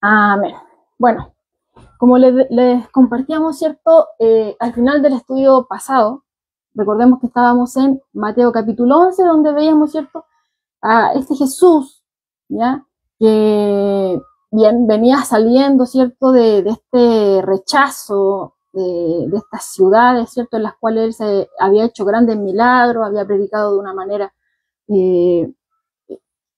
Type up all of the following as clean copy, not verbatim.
Amén. Bueno, como les compartíamos, ¿cierto? Al final del estudio pasado, recordemos que estábamos en Mateo capítulo 11, donde veíamos, ¿cierto? A este Jesús, ¿ya? Que bien venía saliendo, ¿cierto? De este rechazo de estas ciudades, ¿cierto? En las cuales él se había hecho grandes milagros, había predicado de una manera eh,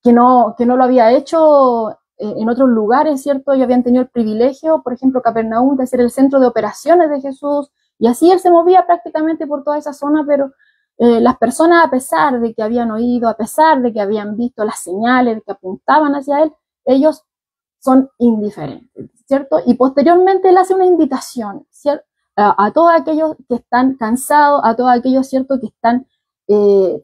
que no lo había hecho en otros lugares, ¿cierto? Ellos habían tenido el privilegio, por ejemplo, Capernaum, de ser el centro de operaciones de Jesús, y así él se movía prácticamente por toda esa zona, pero las personas, a pesar de que habían oído, a pesar de que habían visto las señales que apuntaban hacia él, ellos son indiferentes, ¿cierto? Y posteriormente él hace una invitación, ¿cierto? A todos aquellos que están cansados, a todos aquellos, ¿cierto?, que están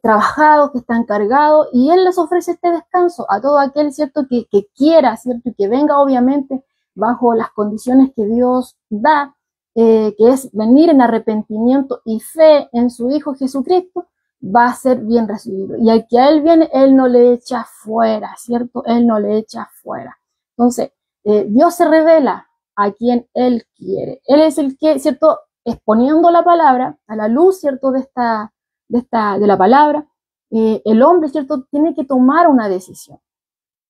trabajados, que están cargados, y él les ofrece este descanso a todo aquel, ¿cierto?, que quiera, ¿cierto?, y que venga obviamente bajo las condiciones que Dios da, que es venir en arrepentimiento y fe en su Hijo Jesucristo, va a ser bien recibido. Y al que a él viene, él no le echa fuera, ¿cierto? Él no le echa fuera. Entonces, Dios se revela a quien él quiere. Él es el que, ¿cierto?, exponiendo la palabra a la luz, ¿cierto?, de la palabra, el hombre, ¿cierto?, tiene que tomar una decisión,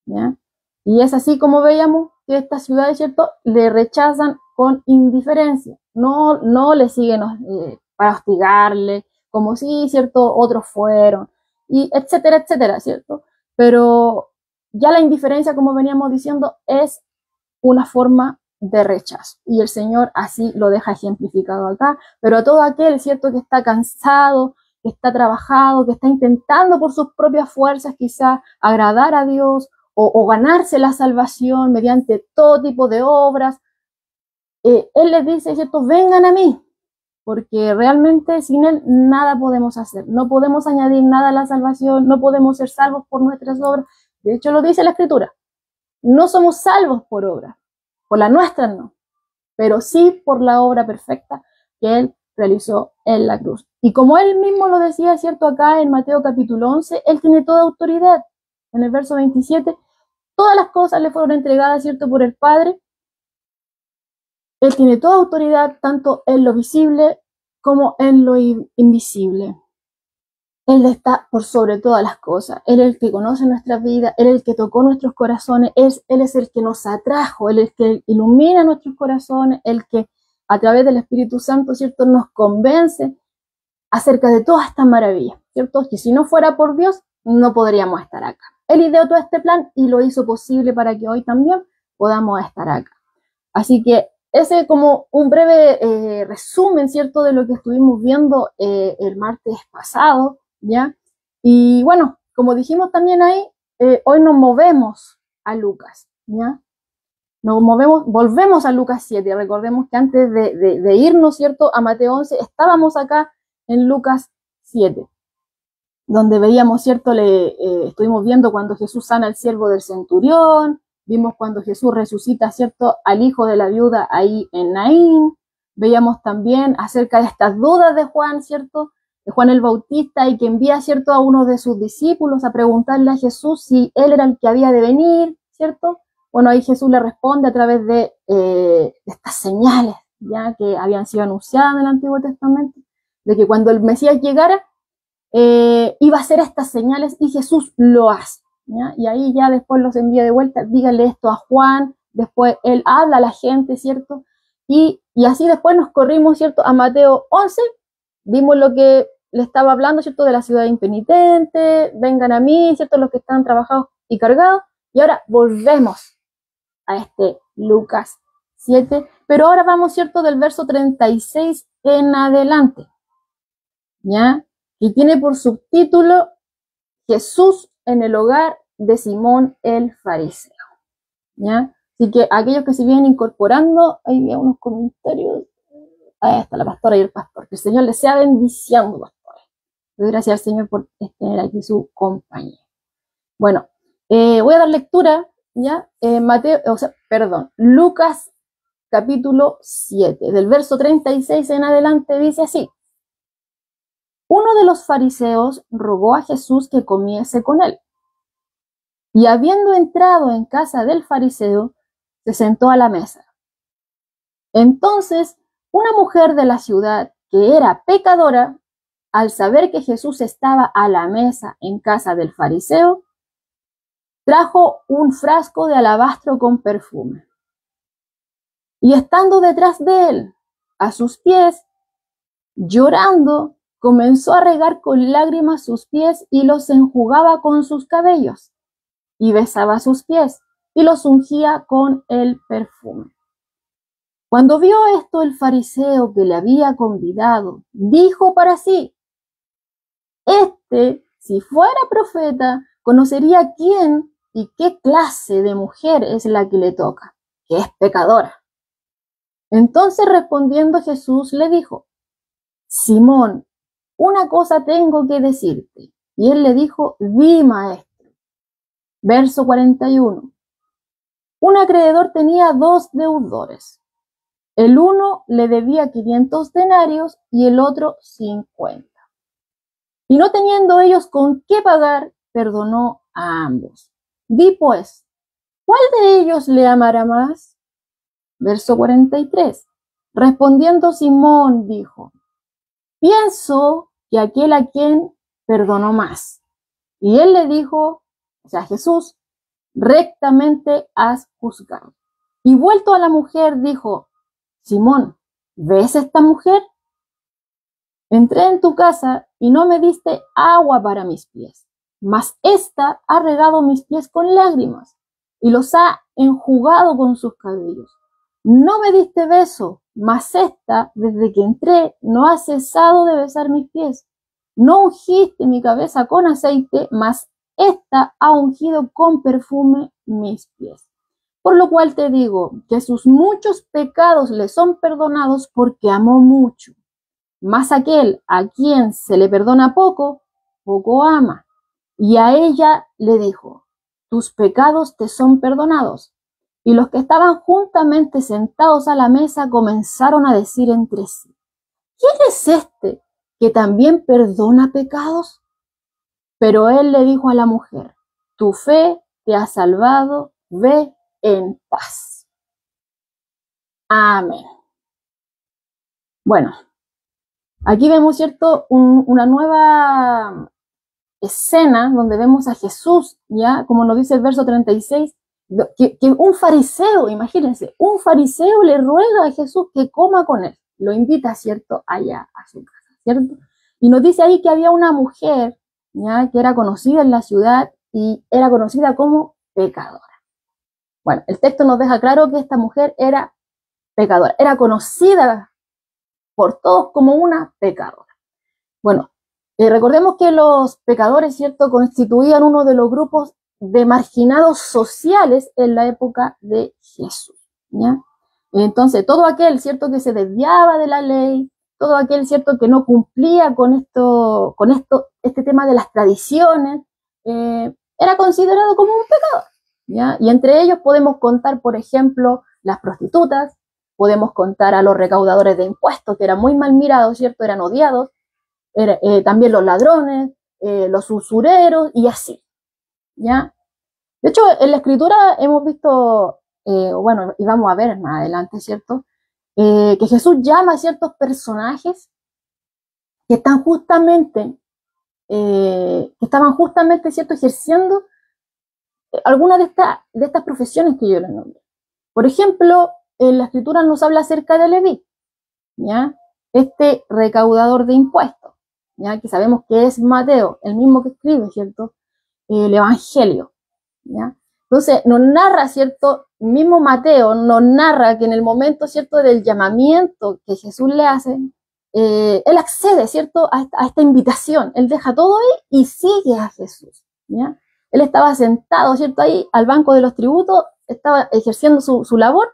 ¿ya? Y es así como veíamos que estas ciudades, ¿cierto?, le rechazan con indiferencia, no le siguen para hostigarle, como si, ¿cierto?, otros fueron, y etcétera, etcétera, ¿cierto? Pero ya la indiferencia, como veníamos diciendo, es una forma de rechazo. Y el Señor así lo deja ejemplificado acá. Pero a todo aquel, ¿cierto?, que está cansado, que está trabajado, que está intentando por sus propias fuerzas quizá agradar a Dios o ganarse la salvación mediante todo tipo de obras, Él les dice, ¿cierto?, vengan a mí, porque realmente sin Él nada podemos hacer. No podemos añadir nada a la salvación, no podemos ser salvos por nuestras obras. De hecho, lo dice la Escritura. No somos salvos por obra, por la nuestra no, pero sí por la obra perfecta que Él realizó en la cruz. Y como Él mismo lo decía, ¿cierto?, acá en Mateo capítulo 11, Él tiene toda autoridad. En el verso 27, todas las cosas le fueron entregadas, ¿cierto?, por el Padre. Él tiene toda autoridad, tanto en lo visible como en lo invisible. Él está por sobre todas las cosas. Él es el que conoce nuestra vida, Él es el que tocó nuestros corazones, Él es el que nos atrajo, Él es el que ilumina nuestros corazones, el que a través del Espíritu Santo, ¿cierto?, nos convence acerca de toda esta maravilla, ¿cierto? Que si no fuera por Dios, no podríamos estar acá. Él ideó todo este plan y lo hizo posible para que hoy también podamos estar acá. Así que ese como un breve resumen, ¿cierto?, de lo que estuvimos viendo el martes pasado, ¿ya? Y bueno, como dijimos también ahí, hoy nos movemos a Lucas, ¿ya? Nos movemos, volvemos a Lucas 7. Recordemos que antes de irnos, ¿cierto?, a Mateo 11, estábamos acá en Lucas 7, donde veíamos, ¿cierto?, estuvimos viendo cuando Jesús sana al siervo del centurión, vimos cuando Jesús resucita, ¿cierto?, al hijo de la viuda ahí en Naín, veíamos también acerca de estas dudas de Juan, ¿cierto?, de Juan el Bautista, y que envía, ¿cierto?, a uno de sus discípulos a preguntarle a Jesús si él era el que había de venir, ¿cierto? Bueno, ahí Jesús le responde a través de estas señales, ya que habían sido anunciadas en el Antiguo Testamento, de que cuando el Mesías llegara, iba a hacer estas señales, y Jesús lo hace, ¿ya? Y ahí ya después los envía de vuelta, díganle esto a Juan, después él habla a la gente, ¿cierto? Y así después nos corrimos, ¿cierto?, a Mateo 11, vimos lo que le estaba hablando, ¿cierto?, de la ciudad impenitente, vengan a mí, ¿cierto?, los que están trabajados y cargados, y ahora volvemos a este Lucas 7, pero ahora vamos, ¿cierto?, del verso 36 en adelante, ¿ya? Y tiene por subtítulo Jesús en el hogar de Simón el fariseo, ¿ya? Así que aquellos que se vienen incorporando, ahí veo unos comentarios. Ahí está la pastora y el pastor. Que el Señor les sea bendición, pastores. Gracias al Señor por tener aquí su compañía. Bueno, voy a dar lectura, ¿ya? Lucas capítulo 7, del verso 36 en adelante, dice así: uno de los fariseos rogó a Jesús que comiese con él. Y habiendo entrado en casa del fariseo, se sentó a la mesa. Entonces, una mujer de la ciudad, que era pecadora, al saber que Jesús estaba a la mesa en casa del fariseo, trajo un frasco de alabastro con perfume. Y estando detrás de él, a sus pies, llorando, comenzó a regar con lágrimas sus pies y los enjugaba con sus cabellos, y besaba sus pies y los ungía con el perfume. Cuando vio esto el fariseo que le había convidado, dijo para sí: si fuera profeta, conocería quién y qué clase de mujer es la que le toca, que es pecadora. Entonces respondiendo Jesús le dijo: Simón, una cosa tengo que decirte. Y él le dijo: di, maestro. Verso 41. Un acreedor tenía 2 deudores. El uno le debía 500 denarios y el otro 50. Y no teniendo ellos con qué pagar, perdonó a ambos. Di pues, ¿cuál de ellos le amará más? Verso 43. Respondiendo Simón dijo: pienso que aquel a quien perdonó más. Y él le dijo, o sea, Jesús: rectamente has juzgado. Y vuelto a la mujer dijo: Simón, ¿ves esta mujer? Entré en tu casa y no me diste agua para mis pies, mas ésta ha regado mis pies con lágrimas y los ha enjugado con sus cabellos. No me diste beso, mas ésta, desde que entré, no ha cesado de besar mis pies. No ungiste mi cabeza con aceite, mas ésta ha ungido con perfume mis pies. Por lo cual te digo que sus muchos pecados le son perdonados porque amó mucho. Mas aquel a quien se le perdona poco, poco ama. Y a ella le dijo: tus pecados te son perdonados. Y los que estaban juntamente sentados a la mesa comenzaron a decir entre sí: ¿quién es este que también perdona pecados? Pero él le dijo a la mujer: tu fe te ha salvado, ve en paz. Amén. Bueno, aquí vemos, ¿cierto?, una nueva escena donde vemos a Jesús, ya, como nos dice el verso 36, que un fariseo, imagínense, un fariseo le ruega a Jesús que coma con él, lo invita, ¿cierto?, allá a su casa, ¿cierto? Y nos dice ahí que había una mujer, ya, que era conocida en la ciudad y era conocida como pecadora. Bueno, el texto nos deja claro que esta mujer era pecadora, era conocida por todos como una pecadora. Bueno, recordemos que los pecadores, ¿cierto?, constituían uno de los grupos de marginados sociales en la época de Jesús, ¿ya? Entonces, todo aquel, ¿cierto?, que se desviaba de la ley, todo aquel, ¿cierto?, que no cumplía con este tema de las tradiciones, era considerado como un pecador, ¿ya? Y entre ellos podemos contar, por ejemplo, las prostitutas, podemos contar a los recaudadores de impuestos, que eran muy mal mirados, ¿cierto?, eran odiados, también los ladrones, los usureros y así, ¿ya? De hecho, en la escritura hemos visto, bueno, y vamos a ver más adelante, ¿cierto?, que Jesús llama a ciertos personajes que están justamente, estaban justamente, ¿cierto?, ejerciendo algunas de estas profesiones que yo les nombré. Por ejemplo, en la escritura nos habla acerca de Leví, ¿ya?, este recaudador de impuestos, ¿ya?, que sabemos que es Mateo, el mismo que escribe, ¿cierto?, el Evangelio, ¿ya? Entonces nos narra, ¿cierto?, mismo Mateo nos narra que en el momento, ¿cierto?, del llamamiento que Jesús le hace, él accede, ¿cierto?, a esta invitación, él deja todo ahí y sigue a Jesús, ¿ya? Él estaba sentado, ¿cierto?, ahí al banco de los tributos, estaba ejerciendo su labor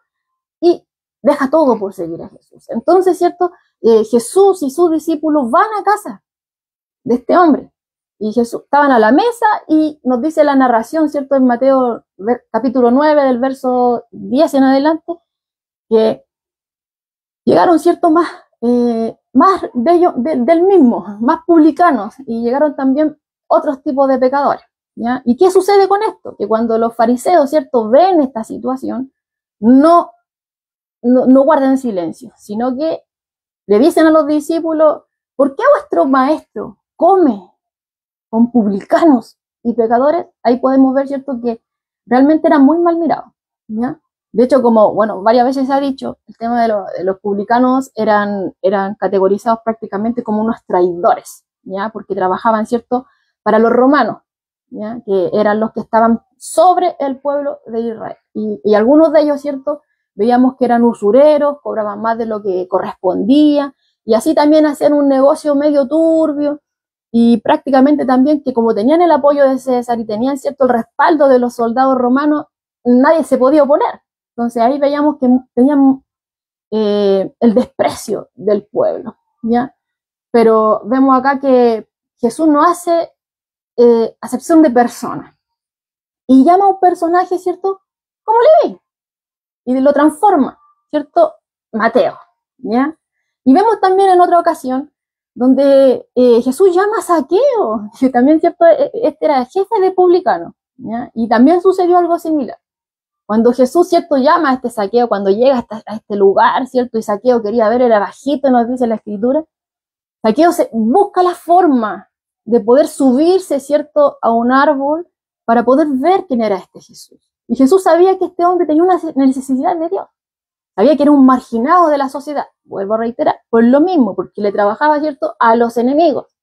y deja todo por seguir a Jesús. Entonces, ¿cierto?, Jesús y sus discípulos van a casa de este hombre. Y Jesús estaban a la mesa y nos dice la narración, ¿cierto?, en Mateo capítulo 9, del verso 10 en adelante, que llegaron, ¿cierto?, más del mismo, más publicanos, y llegaron también otros tipos de pecadores, ¿ya? ¿Y qué sucede con esto? Que cuando los fariseos, ¿cierto?, ven esta situación, no, no guardan silencio, sino que le dicen a los discípulos, ¿por qué vuestro maestro come con publicanos y pecadores? Ahí podemos ver, ¿cierto?, que realmente eran muy mal mirados, ¿ya? De hecho, como, bueno, varias veces se ha dicho, el tema de los publicanos eran categorizados prácticamente como unos traidores, ¿ya? Porque trabajaban, ¿cierto?, para los romanos, ¿ya? Que eran los que estaban sobre el pueblo de Israel. Y algunos de ellos, ¿cierto?, veíamos que eran usureros, cobraban más de lo que correspondía, y así también hacían un negocio medio turbio, y prácticamente también que como tenían el apoyo de César y tenían, ¿cierto?, el respaldo de los soldados romanos, nadie se podía oponer. Entonces ahí veíamos que tenían el desprecio del pueblo, ¿ya? Pero vemos acá que Jesús no hace acepción de persona y llama a un personaje, ¿cierto?, como Leví, y lo transforma, ¿cierto?, Mateo, ¿ya? Y vemos también en otra ocasión donde Jesús llama a Zaqueo, que también, ¿cierto?, este era jefe de publicanos, ¿ya? Y también sucedió algo similar. Cuando Jesús, ¿cierto?, llama a este Zaqueo, cuando llega a este lugar, ¿cierto?, y Zaqueo quería ver, era bajito, nos dice la Escritura, Zaqueo busca la forma de poder subirse, ¿cierto?, a un árbol para poder ver quién era este Jesús. Y Jesús sabía que este hombre tenía una necesidad de Dios. Sabía que era un marginado de la sociedad. Vuelvo a reiterar, por lo mismo, porque le trabajaba, ¿cierto?, a los enemigos.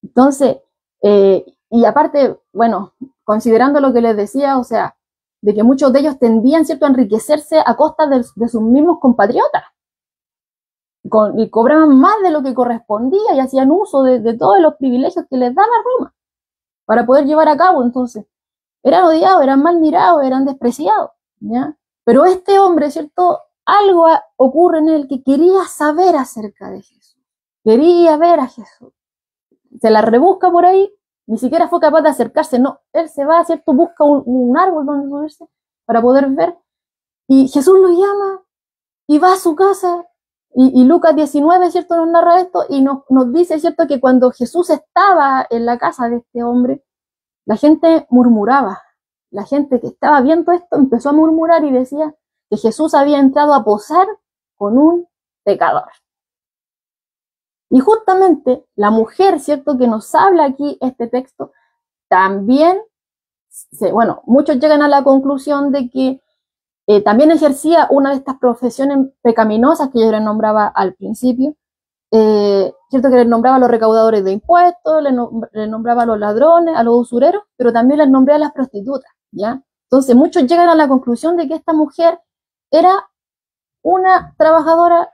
Entonces, y aparte, bueno, considerando lo que les decía, o sea, de que muchos de ellos tendían, ¿cierto?, a enriquecerse a costa de sus mismos compatriotas. Y cobraban más de lo que correspondía y hacían uso de todos los privilegios que les daba Roma para poder llevar a cabo. Entonces, eran odiados, eran mal mirados, eran despreciados, ¿ya? Pero este hombre, ¿cierto?, algo ocurre en él que quería saber acerca de Jesús. Quería ver a Jesús. Se la rebusca por ahí, ni siquiera fue capaz de acercarse, no. Él se va, ¿cierto?, busca un árbol donde subirse para poder ver. Y Jesús lo llama y va a su casa. Y Lucas 19, ¿cierto?, nos narra esto y nos dice, ¿cierto?, que cuando Jesús estaba en la casa de este hombre, la gente murmuraba. La gente que estaba viendo esto empezó a murmurar y decía que Jesús había entrado a posar con un pecador. Y justamente la mujer, ¿cierto?, que nos habla aquí este texto, también, bueno, muchos llegan a la conclusión de que también ejercía una de estas profesiones pecaminosas que yo les nombraba al principio, cierto, que les nombraba a los recaudadores de impuestos, les nombraba a los ladrones, a los usureros, pero también les nombraba a las prostitutas, ¿ya? Entonces muchos llegan a la conclusión de que esta mujer era una trabajadora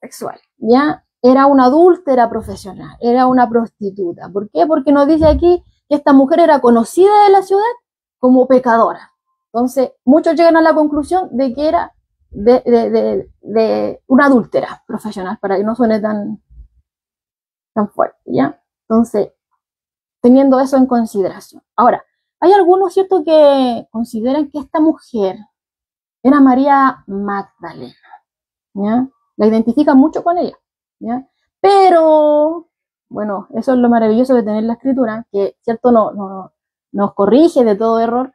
sexual, ¿ya? Era una adúltera profesional, era una prostituta. ¿Por qué? Porque nos dice aquí que esta mujer era conocida de la ciudad como pecadora. Entonces, muchos llegan a la conclusión de que era de una adúltera profesional, para que no suene tan fuerte, ¿ya? Entonces, teniendo eso en consideración. Ahora, hay algunos, ¿cierto?, que consideran que esta mujer era María Magdalena, ¿ya? La identifican mucho con ella, ¿ya? Pero, bueno, eso es lo maravilloso de tener la Escritura, que, ¿cierto?, nos corrige de todo error.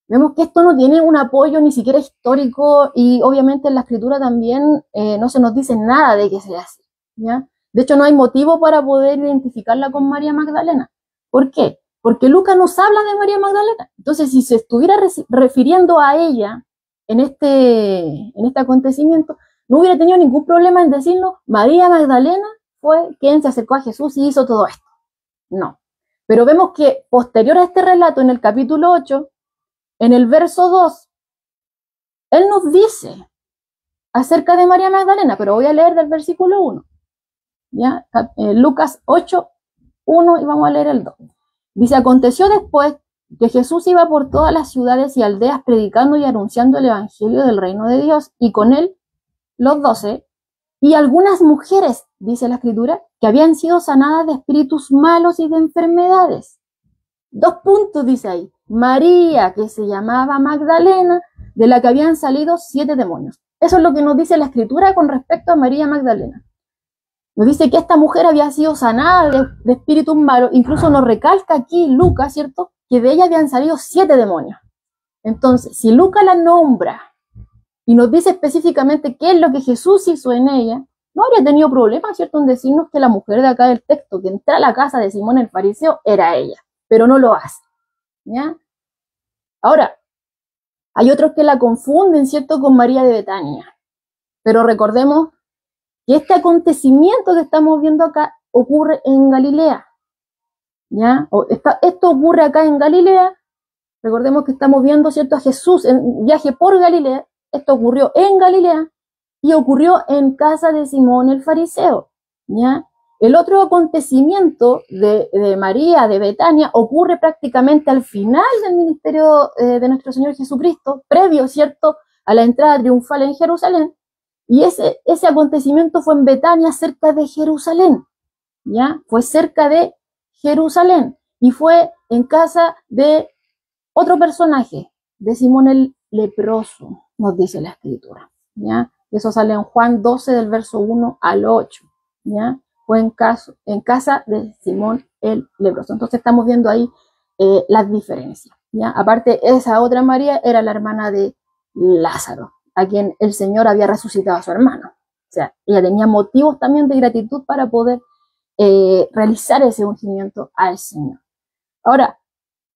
Vemos que esto no tiene un apoyo ni siquiera histórico y obviamente en la Escritura también no se nos dice nada de que sea así, ¿ya? De hecho, no hay motivo para poder identificarla con María Magdalena. ¿Por qué? Porque Lucas nos habla de María Magdalena. Entonces, si se estuviera refiriendo a ella en este acontecimiento, no hubiera tenido ningún problema en decirnos María Magdalena fue quien se acercó a Jesús y hizo todo esto. No. Pero vemos que posterior a este relato, en el capítulo 8, en el verso 2, él nos dice acerca de María Magdalena, pero voy a leer del versículo 1. ¿Ya? Lucas 8, 1 y vamos a leer el 2. Dice, aconteció después que Jesús iba por todas las ciudades y aldeas predicando y anunciando el evangelio del reino de Dios, y con él los 12, y algunas mujeres, dice la Escritura, que habían sido sanadas de espíritus malos y de enfermedades. 2 puntos dice ahí. María, que se llamaba Magdalena, de la que habían salido 7 demonios. Eso es lo que nos dice la Escritura con respecto a María Magdalena. Nos dice que esta mujer había sido sanada de espíritus malos. Incluso nos recalca aquí Lucas, ¿cierto?, que de ella habían salido 7 demonios. Entonces, si Lucas la nombra y nos dice específicamente qué es lo que Jesús hizo en ella, no habría tenido problema, ¿cierto?, en decirnos que la mujer de acá del texto que entra a la casa de Simón el fariseo era ella, pero no lo hace, ¿ya? Ahora, hay otros que la confunden, ¿cierto?, con María de Betania, pero recordemos que este acontecimiento que estamos viendo acá ocurre en Galilea, ¿ya? Esto ocurre acá en Galilea. Recordemos que estamos viendo, ¿cierto?, a Jesús en viaje por Galilea. Esto ocurrió en Galilea y ocurrió en casa de Simón el fariseo, ¿ya? El otro acontecimiento de María de Betania ocurre prácticamente al final del ministerio de nuestro Señor Jesucristo, previo, ¿cierto?, a la entrada triunfal en Jerusalén. Y ese acontecimiento fue en Betania, cerca de Jerusalén, ¿ya? Fue cerca de Jerusalén y fue en casa de otro personaje, de Simón el leproso, nos dice la escritura, ¿ya? Eso sale en Juan 12 del verso 1 al 8, ¿ya? Fue en casa de Simón el leproso. Entonces estamos viendo ahí las diferencias, ¿ya? Aparte, esa otra María era la hermana de Lázaro, a quien el Señor había resucitado a su hermano. O sea, ella tenía motivos también de gratitud para poder realizar ese ungimiento al Señor. Ahora,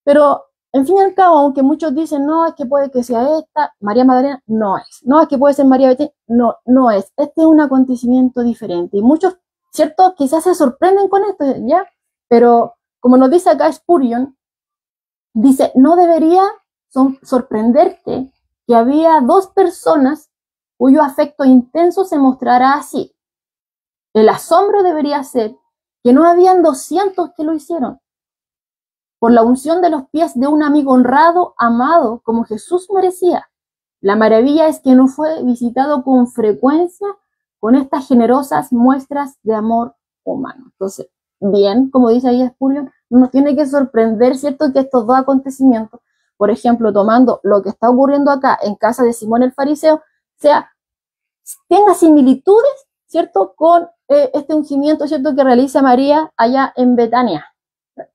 pero en fin y al cabo, aunque muchos dicen, no, es que puede que sea esta, María Magdalena, no es. No, es que puede ser María Betania, no, no es. Este es un acontecimiento diferente. Y muchos, ¿cierto?, quizás se sorprenden con esto, ¿ya? Pero como nos dice acá Spurgeon, dice, no debería sorprenderte que había dos personas cuyo afecto intenso se mostrará así. El asombro debería ser que no habían 200 que lo hicieron. Por la unción de los pies de un amigo honrado, amado, como Jesús merecía. La maravilla es que no fue visitado con frecuencia con estas generosas muestras de amor humano. Entonces, bien, como dice ahí Spurgeon, no nos tiene que sorprender, ¿cierto?, que estos dos acontecimientos, por ejemplo, tomando lo que está ocurriendo acá en casa de Simón el fariseo, tenga similitudes, ¿cierto?, con este ungimiento, ¿cierto?, que realiza María allá en Betania.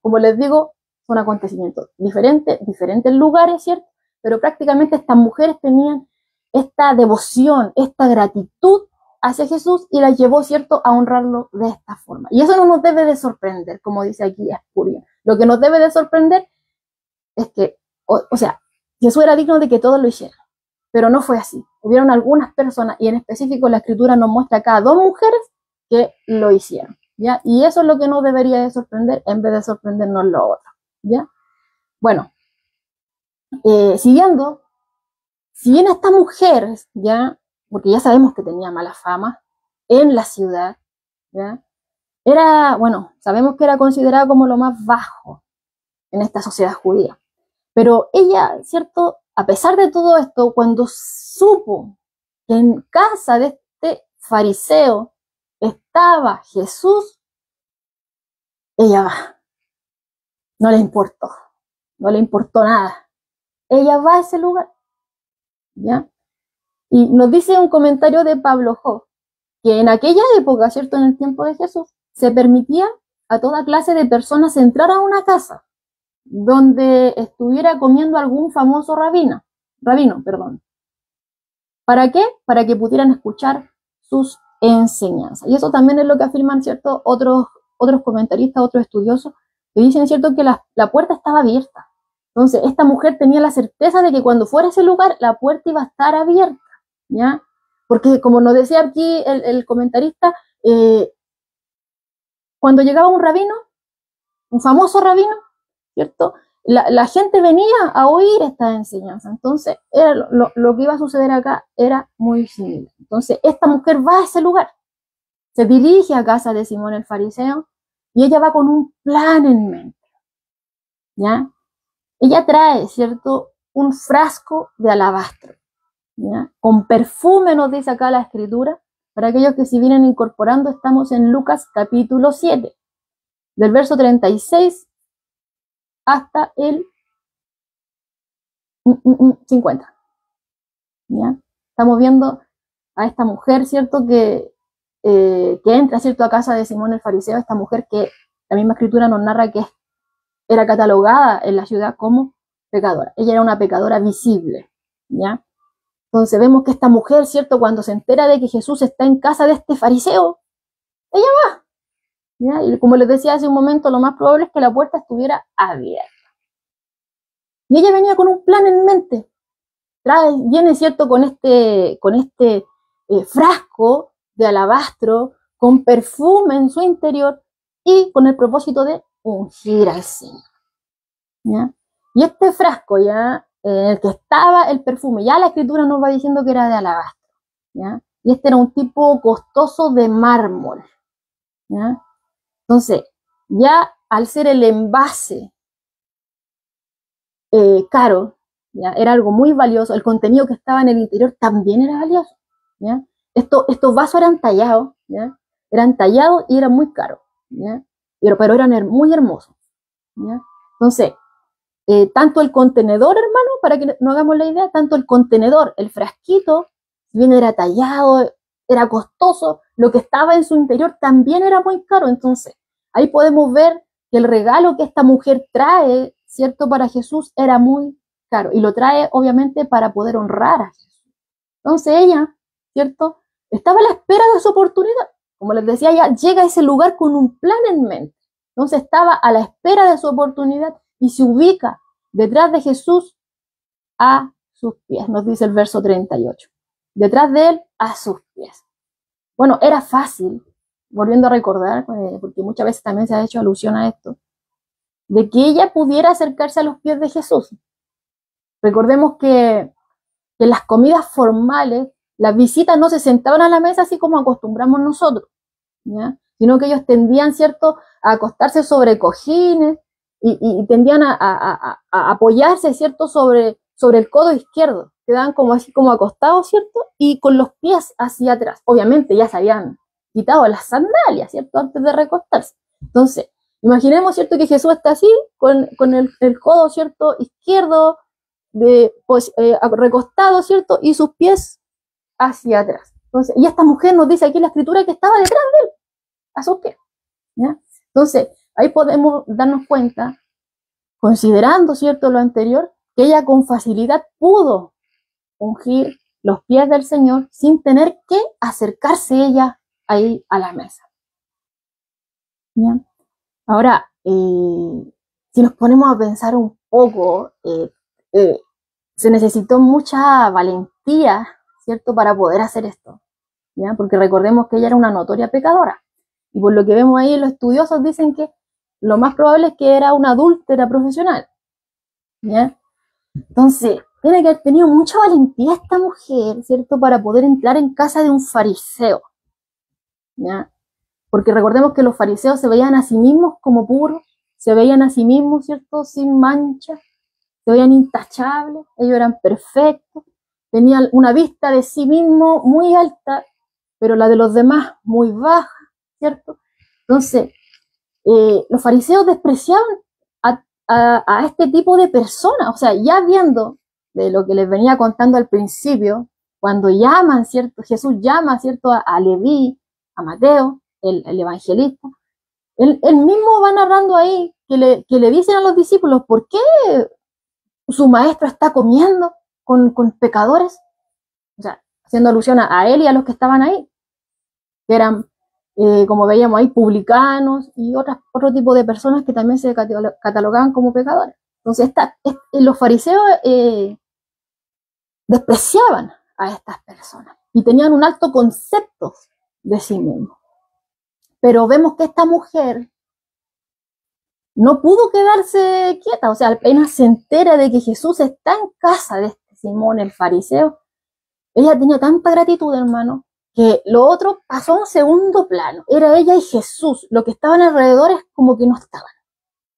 Como les digo, son acontecimientos diferentes lugares, ¿cierto? Pero prácticamente estas mujeres tenían esta devoción, esta gratitud hacia Jesús y las llevó, ¿cierto?, a honrarlo de esta forma. Y eso no nos debe de sorprender, como dice aquí Spurgeon. Lo que nos debe de sorprender es que, o sea, Jesús era digno de que todos lo hicieran, pero no fue así. Hubieron algunas personas, y en específico la Escritura nos muestra acá a dos mujeres que lo hicieron, ¿ya? Y eso es lo que nos debería de sorprender en vez de sorprendernos lo otro, ¿ya? Bueno, siguiendo, si bien esta mujer, ¿ya?, porque ya sabemos que tenía mala fama en la ciudad, ¿ya?, sabemos que era considerada como lo más bajo en esta sociedad judía. Pero ella, ¿cierto?, a pesar de todo esto, cuando supo que en casa de este fariseo estaba Jesús, ella va. No le importó nada. Ella va a ese lugar, ¿ya? Y nos dice un comentario de Pablo Jo, que en aquella época, ¿cierto?, en el tiempo de Jesús, se permitía a toda clase de personas entrar a una casa donde estuviera comiendo algún famoso rabino. ¿Para qué? Para que pudieran escuchar sus enseñanzas. Y eso también es lo que afirman, ¿cierto?, otros comentaristas, otros estudiosos, que dicen, ¿cierto?, que la puerta estaba abierta. Entonces, esta mujer tenía la certeza de que cuando fuera a ese lugar, la puerta iba a estar abierta, ¿ya? Porque, como nos decía aquí el comentarista, cuando llegaba un rabino, un famoso rabino, ¿cierto?, la gente venía a oír esta enseñanza. Entonces, lo que iba a suceder acá era muy similar. Entonces, esta mujer va a ese lugar, se dirige a casa de Simón el fariseo, y ella va con un plan en mente, ¿ya? Ella trae, ¿cierto?, un frasco de alabastro, ¿ya?, con perfume, nos dice acá la Escritura. Para aquellos que se vienen incorporando, estamos en Lucas capítulo 7, del verso 36 hasta el 50, ¿ya? Estamos viendo a esta mujer, ¿cierto?, que entra, ¿cierto?, a casa de Simón el fariseo, esta mujer que la misma Escritura nos narra que era catalogada en la ciudad como pecadora. Ella era una pecadora visible, ¿ya? Entonces vemos que esta mujer, ¿cierto? Cuando se entera de que Jesús está en casa de este fariseo, ella va, ¿ya? Y como les decía hace un momento, lo más probable es que la puerta estuviera abierta. Y ella venía con un plan en mente. Viene, ¿cierto? Con este frasco de alabastro, con perfume en su interior y con el propósito de ungir al Señor, ¿ya? Y este frasco, ya, en el que estaba el perfume, ya la escritura nos va diciendo que era de alabastro, ¿ya? Y este era un tipo costoso de mármol, ¿ya? Entonces, ya al ser el envase caro, ¿ya? Era algo muy valioso, el contenido que estaba en el interior también era valioso, ¿ya? Estos vasos eran tallados, ¿ya? Eran tallados y eran muy caros, ¿ya? Pero eran muy hermosos, ¿ya? Entonces, tanto el contenedor, hermano, para que no hagamos la idea, tanto el contenedor, el frasquito, si bien era tallado, era costoso, lo que estaba en su interior también era muy caro. Entonces, ahí podemos ver que el regalo que esta mujer trae, ¿cierto? Para Jesús era muy caro y lo trae obviamente para poder honrar a Jesús. Entonces ella, ¿cierto? Estaba a la espera de su oportunidad. Como les decía, ella llega a ese lugar con un plan en mente. Entonces estaba a la espera de su oportunidad y se ubica detrás de Jesús a sus pies, nos dice el verso 38. Detrás de él, a sus pies. Bueno, era fácil, volviendo a recordar, porque muchas veces también se ha hecho alusión a esto, de que ella pudiera acercarse a los pies de Jesús. Recordemos que en las comidas formales, las visitas no se sentaban a la mesa así como acostumbramos nosotros, ¿ya? Sino que ellos tendían, ¿cierto?, a acostarse sobre cojines y tendían a apoyarse, ¿cierto?, sobre el codo izquierdo. Quedaban como así como acostados, ¿cierto? Y con los pies hacia atrás. Obviamente ya se habían quitado las sandalias, ¿cierto?, antes de recostarse. Entonces, imaginemos, ¿cierto?, que Jesús está así, con el codo, ¿cierto?, izquierdo, recostado, ¿cierto?, y sus pies hacia atrás. Entonces, y esta mujer nos dice aquí en la escritura que estaba detrás de él, a sus pies, ¿ya? Entonces, ahí podemos darnos cuenta, considerando, ¿cierto?, lo anterior, que ella con facilidad pudo ungir los pies del Señor sin tener que acercarse ella ahí a la mesa, ¿ya? Ahora, si nos ponemos a pensar un poco, se necesitó mucha valentía, ¿cierto?, para poder hacer esto, ¿ya? Porque recordemos que ella era una notoria pecadora. Y por lo que vemos ahí, los estudiosos dicen que lo más probable es que era una adúltera profesional, ¿ya? Entonces, tiene que haber tenido mucha valentía esta mujer, ¿cierto?, para poder entrar en casa de un fariseo, ¿ya? Porque recordemos que los fariseos se veían a sí mismos como puros, se veían a sí mismos, ¿cierto?, sin mancha, se veían intachables, ellos eran perfectos, tenían una vista de sí mismos muy alta, pero la de los demás muy baja, ¿cierto? Entonces, los fariseos despreciaban a este tipo de personas, o sea, ya viendo de lo que les venía contando al principio, cuando llaman, ¿cierto? Jesús llama, ¿cierto?, a Leví, a Mateo, el evangelista, él mismo va narrando ahí que le dicen a los discípulos, ¿por qué su maestro está comiendo con pecadores? O sea, haciendo alusión a él y a los que estaban ahí, que eran, como veíamos ahí, publicanos y otro tipo de personas que también se catalogaban como pecadores. Entonces, los fariseos despreciaban a estas personas y tenían un alto concepto de sí mismos. Pero vemos que esta mujer no pudo quedarse quieta, o sea, apenas se entera de que Jesús está en casa de este Simón, el fariseo, ella tenía tanta gratitud, hermano, que lo otro pasó a un segundo plano. Era ella y Jesús, lo que estaban alrededor es como que no estaban.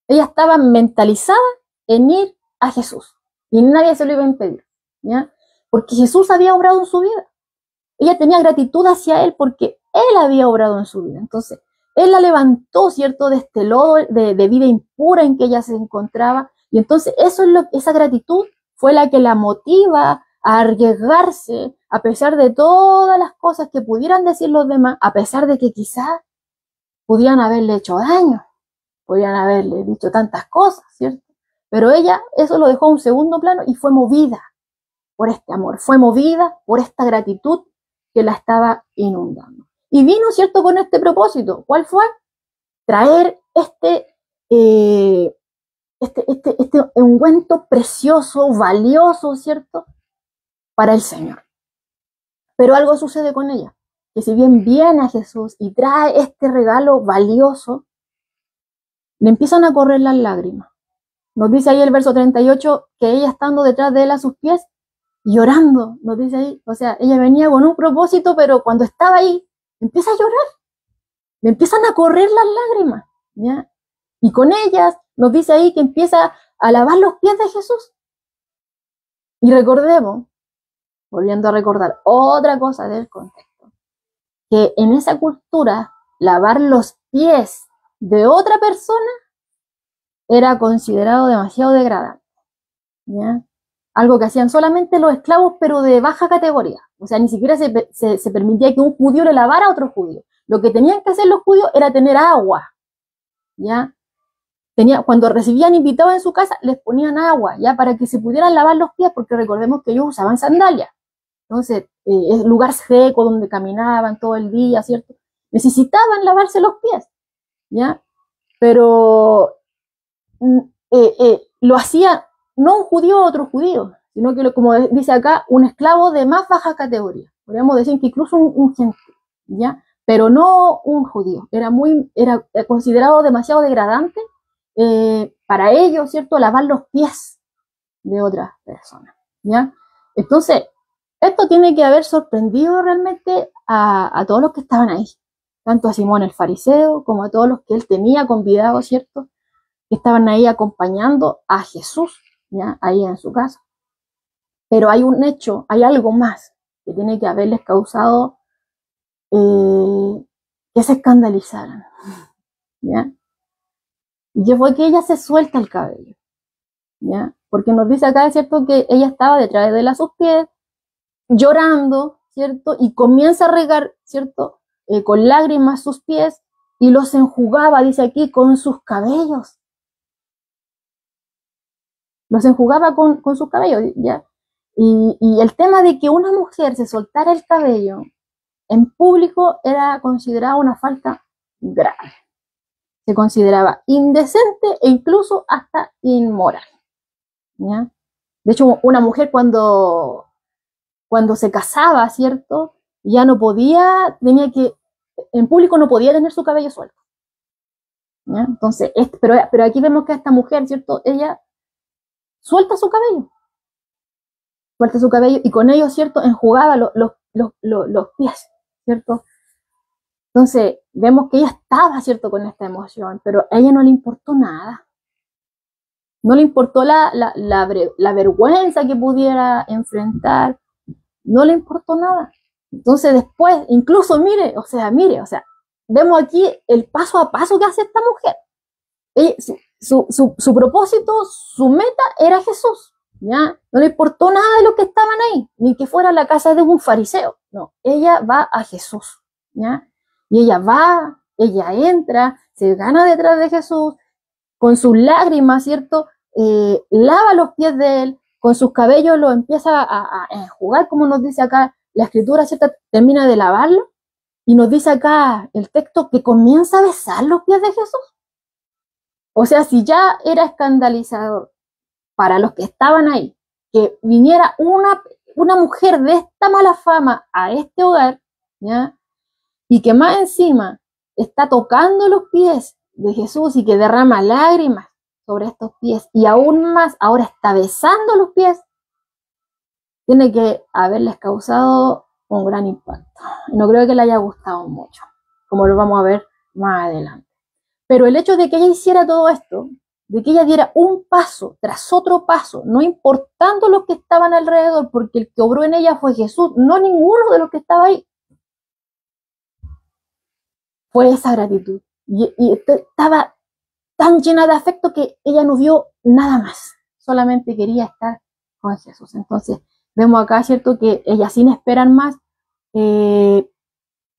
Ella estaba mentalizada en ir a Jesús y nadie se lo iba a impedir, ¿ya? Porque Jesús había obrado en su vida. Ella tenía gratitud hacia él porque él había obrado en su vida. Entonces, él la levantó, ¿cierto?, de este lodo de vida impura en que ella se encontraba. Y entonces esa gratitud fue la que la motiva a arriesgarse, a pesar de todas las cosas que pudieran decir los demás, a pesar de que quizás pudieran haberle hecho daño, podían haberle dicho tantas cosas, ¿cierto? Pero ella eso lo dejó a un segundo plano y fue movida por este amor, fue movida por esta gratitud que la estaba inundando. Y vino, ¿cierto?, con este propósito. ¿Cuál fue? Traer este ungüento precioso, valioso, ¿cierto?, para el Señor. Pero algo sucede con ella, que si bien viene a Jesús y trae este regalo valioso, le empiezan a correr las lágrimas. Nos dice ahí el verso 38 que ella estando detrás de él a sus pies, llorando, nos dice ahí, o sea, ella venía con un propósito, pero cuando estaba ahí, empieza a llorar, le empiezan a correr las lágrimas, ¿ya? Y con ellas nos dice ahí que empieza a lavar los pies de Jesús. Y recordemos, volviendo a recordar otra cosa del contexto, que en esa cultura lavar los pies de otra persona era considerado demasiado degradante, ¿ya? Algo que hacían solamente los esclavos, pero de baja categoría. O sea, ni siquiera se permitía que un judío le lavara a otro judío. Lo que tenían que hacer los judíos era tener agua, ¿ya? Cuando recibían invitados en su casa, les ponían agua, ¿ya? Para que se pudieran lavar los pies, porque recordemos que ellos usaban sandalias. Entonces, es lugar seco donde caminaban todo el día, ¿cierto? Necesitaban lavarse los pies, ¿ya? Pero lo hacía no un judío o otro judío, sino que, como dice acá, un esclavo de más baja categoría. Podríamos decir que incluso un gentil, ¿ya? Pero no un judío. Era considerado demasiado degradante para ellos, ¿cierto?, lavar los pies de otras personas, ¿ya? Entonces, esto tiene que haber sorprendido realmente a todos los que estaban ahí, tanto a Simón el fariseo como a todos los que él tenía convidados, ¿cierto?, que estaban ahí acompañando a Jesús, ¿ya?, ahí en su casa. Pero hay un hecho, hay algo más que tiene que haberles causado que se escandalizaran, ¿ya? Y que fue que ella se suelta el cabello, ¿ya? Porque nos dice acá, ¿cierto?, que ella estaba detrás de él a sus pies, llorando, ¿cierto? Y comienza a regar, ¿cierto?, con lágrimas sus pies y los enjugaba, dice aquí, con sus cabellos. Los enjugaba con sus cabellos, ¿ya? Y el tema de que una mujer se soltara el cabello en público era considerado una falta grave. Se consideraba indecente e incluso hasta inmoral, ¿ya? De hecho, una mujer cuando se casaba, ¿cierto?, ya no podía, en público no podía tener su cabello suelto, ¿ya? Entonces, pero aquí vemos que esta mujer, ¿cierto?, ella suelta su cabello y con ello, ¿cierto?, enjugaba los pies, ¿cierto? Entonces, vemos que ella estaba, ¿cierto?, con esta emoción, pero a ella no le importó nada. No le importó la vergüenza que pudiera enfrentar, no le importó nada. Entonces después, incluso mire, vemos aquí el paso a paso que hace esta mujer. Su propósito, su meta era Jesús, ¿ya? No le importó nada de lo que estaban ahí, ni que fuera la casa de un fariseo, no, ella va a Jesús, ¿ya? Y ella va, ella entra, se gana detrás de Jesús, con sus lágrimas, ¿cierto?, lava los pies de él, con sus cabellos lo empieza a enjugar, como nos dice acá la escritura, ¿cierto?, termina de lavarlo, y nos dice acá el texto que comienza a besar los pies de Jesús. O sea, si ya era escandalizador para los que estaban ahí, que viniera una mujer de esta mala fama a este hogar, ¿ya?, y que más encima está tocando los pies de Jesús y que derrama lágrimas sobre estos pies, y aún más, ahora está besando los pies, tiene que haberles causado un gran impacto. No creo que le haya gustado mucho, como lo vamos a ver más adelante. Pero el hecho de que ella hiciera todo esto, de que ella diera un paso tras otro paso, no importando los que estaban alrededor, porque el que obró en ella fue Jesús, no ninguno de los que estaba ahí, fue esa gratitud. Y estaba tan llena de afecto que ella no vio nada más, solamente quería estar con Jesús. Entonces vemos acá, ¿cierto?, que ella, sin esperar más,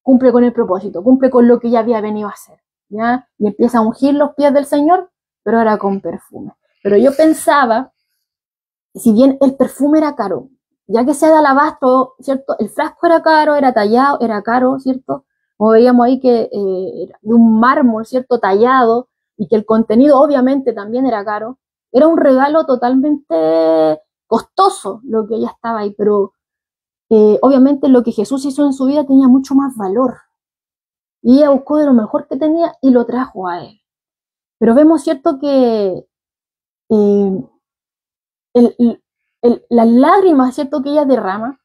cumple con el propósito, cumple con lo que ella había venido a hacer, ¿ya? Y empieza a ungir los pies del Señor, pero ahora con perfume. Pero yo pensaba, si bien el perfume era caro, ya que sea de alabastro, ¿cierto? El frasco era caro, era tallado, era caro, ¿cierto? Como veíamos ahí que era de un mármol, ¿cierto? Tallado, y que el contenido obviamente también era caro. Era un regalo totalmente costoso lo que ella estaba ahí, pero obviamente lo que Jesús hizo en su vida tenía mucho más valor. Y ella buscó de lo mejor que tenía y lo trajo a él. Pero vemos, ¿cierto? Que eh, las lágrimas, ¿cierto? Que ella derrama,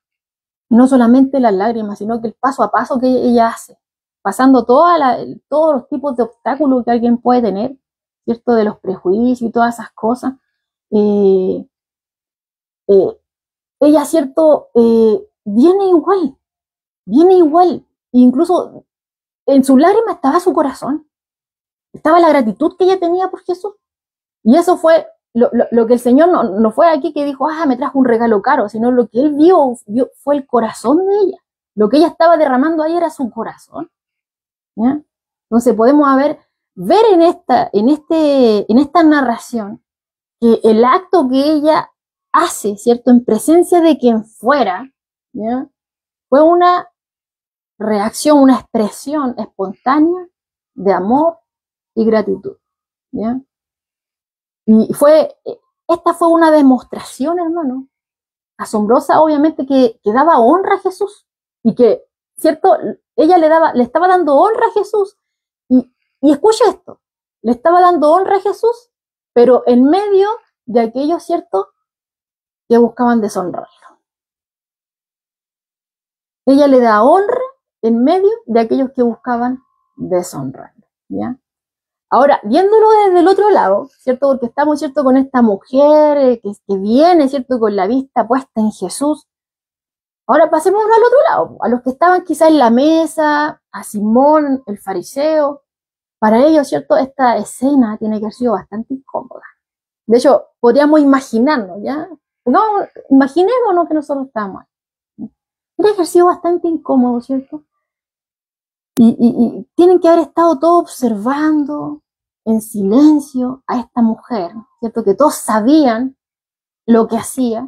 no solamente las lágrimas, sino que el paso a paso que ella hace, pasando todos los tipos de obstáculos que alguien puede tener, ¿cierto? De los prejuicios y todas esas cosas. Eh, eh, ella, ¿cierto? Viene igual. Incluso en sus lágrimas estaba su corazón, estaba la gratitud que ella tenía por Jesús. Y eso fue lo que el Señor no fue aquí que dijo, me trajo un regalo caro, sino lo que él vio fue el corazón de ella. Lo que ella estaba derramando ahí era su corazón. ¿Ya? Entonces podemos ver en esta narración que el acto que ella hace, ¿cierto? En presencia de quien fuera, ¿ya? Fue una reacción, una expresión espontánea de amor y gratitud. ¿Ya? Y esta fue una demostración, hermano, asombrosa, obviamente, que daba honra a Jesús. Y que, ¿cierto? Ella le estaba dando honra a Jesús. Y escucha esto, le estaba dando honra a Jesús, pero en medio de aquellos, ¿cierto?, que buscaban deshonrarlo. Ella le da honra en medio de aquellos que buscaban deshonrarlo, ¿ya? Ahora, viéndolo desde el otro lado, ¿cierto? Porque estamos, ¿cierto?, con esta mujer que viene, ¿cierto?, con la vista puesta en Jesús. Ahora pasemos al otro lado, a los que estaban quizás en la mesa, a Simón, el fariseo. Para ellos, ¿cierto?, esta escena tiene que haber sido bastante incómoda. De hecho, podríamos imaginarnos, ¿ya? No, imaginémonos que nosotros estamos ahí. Tiene que haber sido bastante incómodo, ¿cierto? Y tienen que haber estado todos observando en silencio a esta mujer, ¿cierto? Que todos sabían lo que hacía,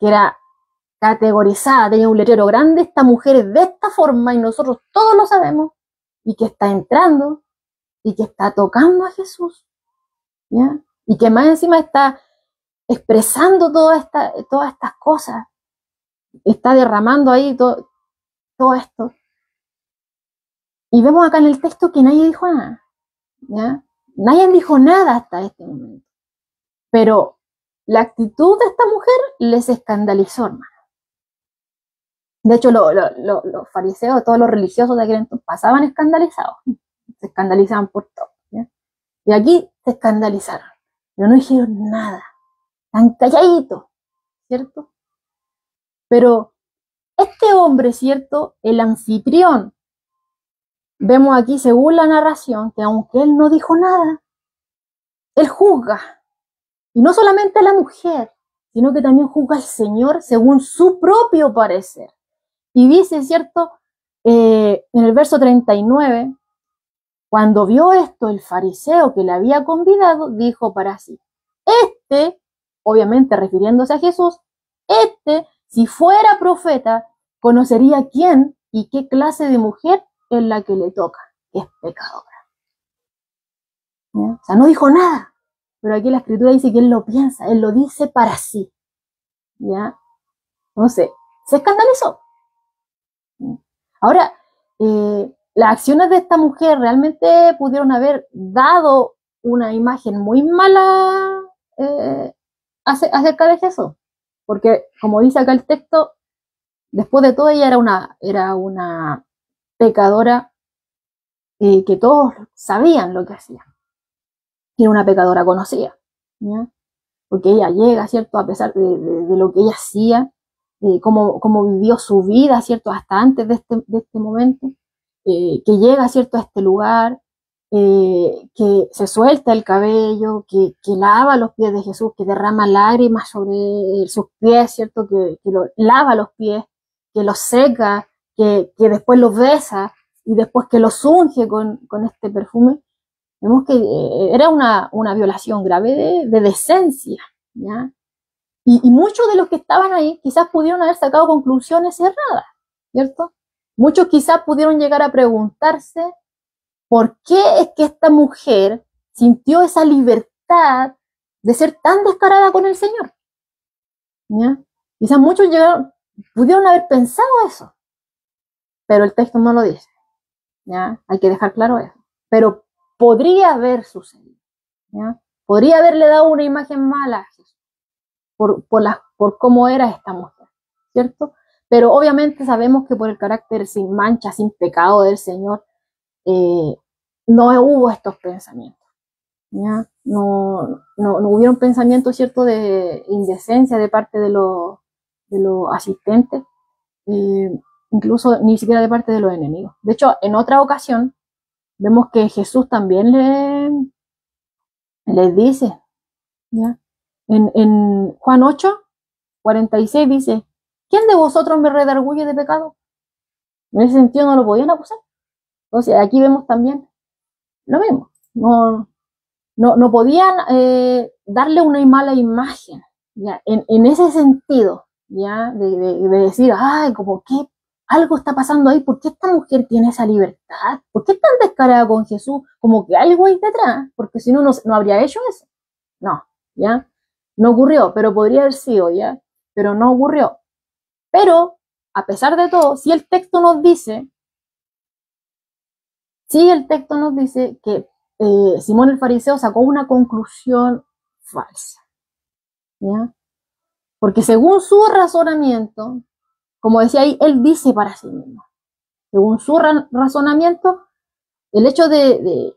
que era categorizada, tenía un letrero grande, esta mujer es de esta forma y nosotros todos lo sabemos, y que está entrando y que está tocando a Jesús, ¿ya? Y que más encima está expresando todas estas cosas, está derramando ahí todo esto. Y vemos acá en el texto que nadie dijo nada, ¿ya? Nadie dijo nada hasta este momento. Pero la actitud de esta mujer les escandalizó, hermano. De hecho, los fariseos, todos los religiosos de aquel entonces pasaban escandalizados. Se escandalizaban por todo, ¿ya? Y aquí se escandalizaron, pero no dijeron nada. Tan calladitos, ¿cierto? Pero este hombre, ¿cierto? El anfitrión, vemos aquí, según la narración, que aunque él no dijo nada, él juzga. Y no solamente a la mujer, sino que también juzga al Señor según su propio parecer. Y dice, ¿cierto? En el verso 39, cuando vio esto, el fariseo que le había convidado, dijo para sí, obviamente refiriéndose a Jesús, si fuera profeta, conocería quién y qué clase de mujer es la que le toca, que es pecadora. ¿Ya? O sea, no dijo nada, pero aquí la escritura dice que él lo piensa, él lo dice para sí. ¿Ya? Entonces, se escandalizó. Ahora, las acciones de esta mujer realmente pudieron haber dado una imagen muy mala acerca de Jesús, porque como dice acá el texto, después de todo ella era una pecadora que todos sabían lo que hacía, era una pecadora conocida, ¿ya? Porque ella llega, ¿cierto?, a pesar de lo que ella hacía, cómo vivió su vida, ¿cierto?, hasta antes de este momento, que llega, ¿cierto?, a este lugar, que se suelta el cabello, que lava los pies de Jesús, que derrama lágrimas sobre sus pies, ¿cierto?, que lava los pies, que los seca, que después los besa y después que los unge con este perfume. Vemos que era una violación grave de decencia, ¿ya? Y muchos de los que estaban ahí quizás pudieron haber sacado conclusiones erradas, ¿cierto? Muchos quizás pudieron llegar a preguntarse por qué es que esta mujer sintió esa libertad de ser tan descarada con el Señor. ¿Ya? Quizás muchos pudieron haber pensado eso, pero el texto no lo dice. ¿Ya? Hay que dejar claro eso. Pero podría haber sucedido. ¿Ya? Podría haberle dado una imagen mala a Jesús por cómo era esta mujer, ¿cierto? Pero obviamente sabemos que por el carácter sin mancha, sin pecado del Señor, no hubo estos pensamientos. ¿Ya? No hubieron pensamientos, ¿cierto?, de indecencia de parte de los asistentes, incluso ni siquiera de parte de los enemigos. De hecho, en otra ocasión, vemos que Jesús también les dice, ¿ya? En Juan 8:46 dice, ¿quién de vosotros me redarguye de pecado? En ese sentido no lo podían acusar. Entonces, aquí vemos también lo mismo. No podían darle una mala imagen, ¿ya? En ese sentido, ¿ya? De decir, ay, como que algo está pasando ahí, ¿por qué esta mujer tiene esa libertad? ¿Por qué es tan descarada con Jesús? Como que algo hay detrás, porque si no, no habría hecho eso. No, ¿ya? No ocurrió, pero podría haber sido, ¿ya? Pero no ocurrió. Pero, a pesar de todo, si el texto nos dice que Simón el fariseo sacó una conclusión falsa, ¿ya? Porque según su razonamiento, como decía ahí, él dice para sí mismo, según su razonamiento, el hecho de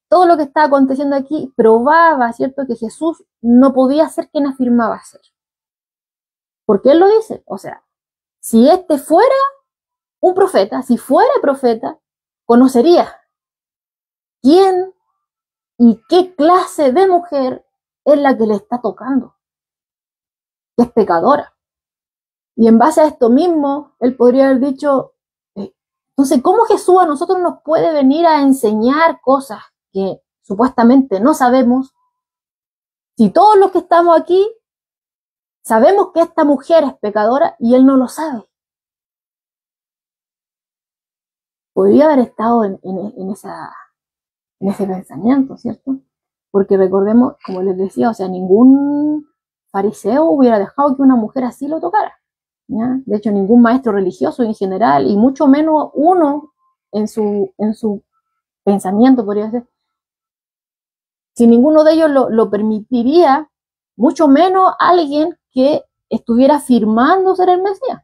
todo lo que está aconteciendo aquí probaba, ¿cierto?, que Jesús no podía ser quien afirmaba ser. Porque él lo dice, o sea, si este fuera un profeta, si fuera profeta, conocería quién y qué clase de mujer es la que le está tocando, que es pecadora. Y en base a esto mismo, él podría haber dicho, entonces, ¿cómo Jesús a nosotros nos puede venir a enseñar cosas que supuestamente no sabemos? Si todos los que estamos aquí sabemos que esta mujer es pecadora y él no lo sabe. Podría haber estado en ese pensamiento, ¿cierto? Porque recordemos, como les decía, o sea, ningún fariseo hubiera dejado que una mujer así lo tocara, ¿ya? De hecho, ningún maestro religioso en general, y mucho menos uno en su pensamiento, podría ser. Si ninguno de ellos lo permitiría, mucho menos alguien que estuviera afirmando ser el Mesías.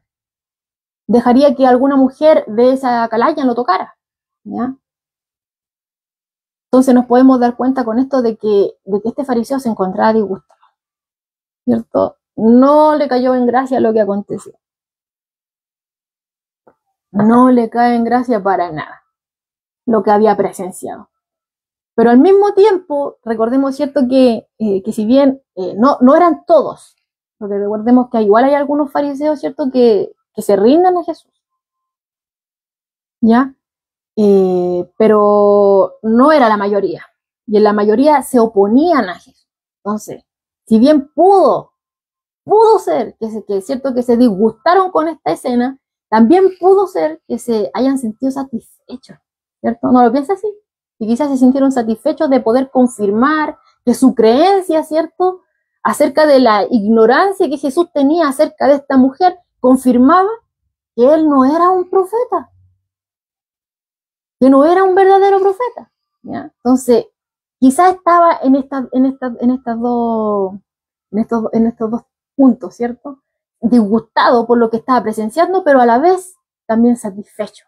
Dejaría que alguna mujer de esa calaña lo tocara, ¿ya? Entonces nos podemos dar cuenta con esto de que este fariseo se encontraba disgustado, ¿cierto? No le cayó en gracia lo que aconteció. No le cae en gracia para nada lo que había presenciado. Pero al mismo tiempo, recordemos, ¿cierto?, que si bien no eran todos, porque recordemos que igual hay algunos fariseos, ¿cierto?, que se rinden a Jesús, ¿ya? Pero no era la mayoría, y en la mayoría se oponían a Jesús. Entonces, si bien pudo ser que cierto que se disgustaron con esta escena, también pudo ser que se hayan sentido satisfechos, ¿cierto? ¿No lo piensa así? Y quizás se sintieron satisfechos de poder confirmar que su creencia, ¿cierto?, acerca de la ignorancia que Jesús tenía acerca de esta mujer, confirmaba que él no era un profeta, que no era un verdadero profeta, ¿ya? Entonces, quizás estaba en estos dos puntos, ¿cierto? Disgustado por lo que estaba presenciando, pero a la vez también satisfecho,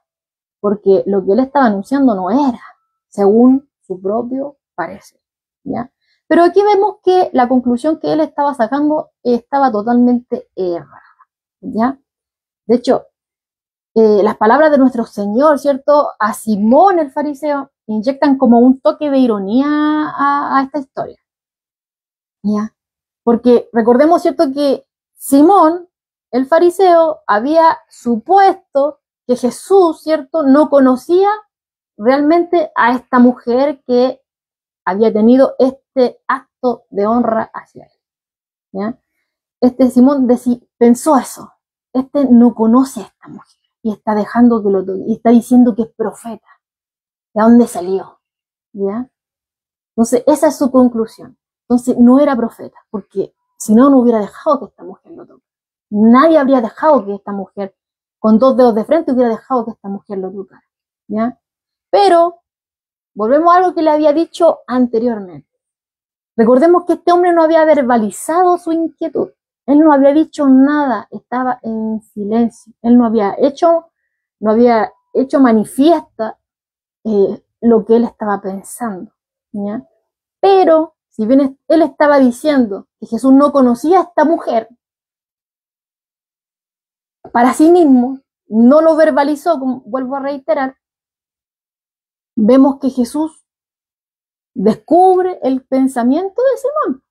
porque lo que él estaba anunciando no era según su propio parecer, ¿ya? Pero aquí vemos que la conclusión que él estaba sacando estaba totalmente errada, ¿ya? De hecho, las palabras de nuestro Señor, ¿cierto?, a Simón el fariseo, inyectan como un toque de ironía a esta historia, ¿ya? Porque recordemos, ¿cierto?, que Simón el fariseo había supuesto que Jesús, ¿cierto?, no conocía realmente a esta mujer que había tenido este acto de honra hacia él, ¿ya? Simón pensó eso. No conoce a esta mujer y está dejando que lo toque, y está diciendo que es profeta. ¿De dónde salió? ¿Ya? Entonces, esa es su conclusión. Entonces, no era profeta, porque si no, no hubiera dejado que esta mujer lo toque. Nadie habría dejado que esta mujer, con 2 dedos de frente, hubiera dejado que esta mujer lo tocara. ¿Ya? Pero, volvemos a algo que le había dicho anteriormente. Recordemos que este hombre no había verbalizado su inquietud. Él no había dicho nada, estaba en silencio. Él no había hecho manifiesta lo que él estaba pensando. ¿Ya? Pero, si bien él estaba diciendo que Jesús no conocía a esta mujer, para sí mismo, no lo verbalizó, como vuelvo a reiterar, vemos que Jesús descubre el pensamiento de Simón,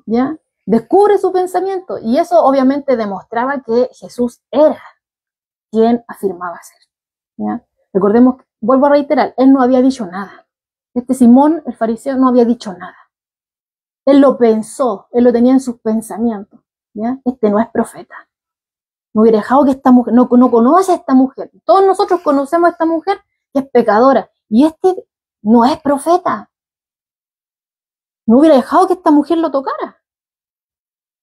¿ya? Descubre su pensamiento, y eso obviamente demostraba que Jesús era quien afirmaba ser, ¿ya? Recordemos, vuelvo a reiterar, él no había dicho nada. Simón, el fariseo, no había dicho nada. Él lo pensó, él lo tenía en sus pensamientos, ¿ya? No es profeta. No hubiera dejado que esta mujer, no conoce a esta mujer. Todos nosotros conocemos a esta mujer que es pecadora, y no es profeta. No hubiera dejado que esta mujer lo tocara.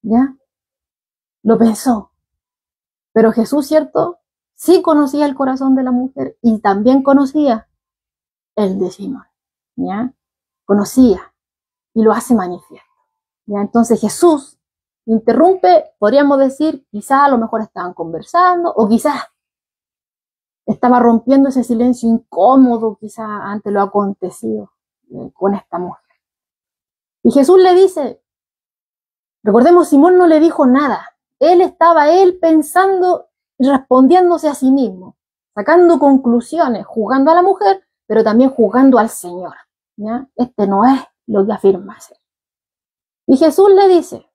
¿Ya? Lo pensó. Pero Jesús, ¿cierto? Sí conocía el corazón de la mujer y también conocía el de Simón. ¿Ya? Conocía y lo hace manifiesto. ¿Ya? Entonces Jesús interrumpe, podríamos decir, quizás a lo mejor estaban conversando, o quizás estaba rompiendo ese silencio incómodo, quizás ante lo acontecido con esta mujer. Y Jesús le dice, recordemos, Simón no le dijo nada. Estaba pensando, respondiéndose a sí mismo, sacando conclusiones, juzgando a la mujer, pero también juzgando al Señor. ¿Ya? No es lo que afirma ser. Y Jesús le dice,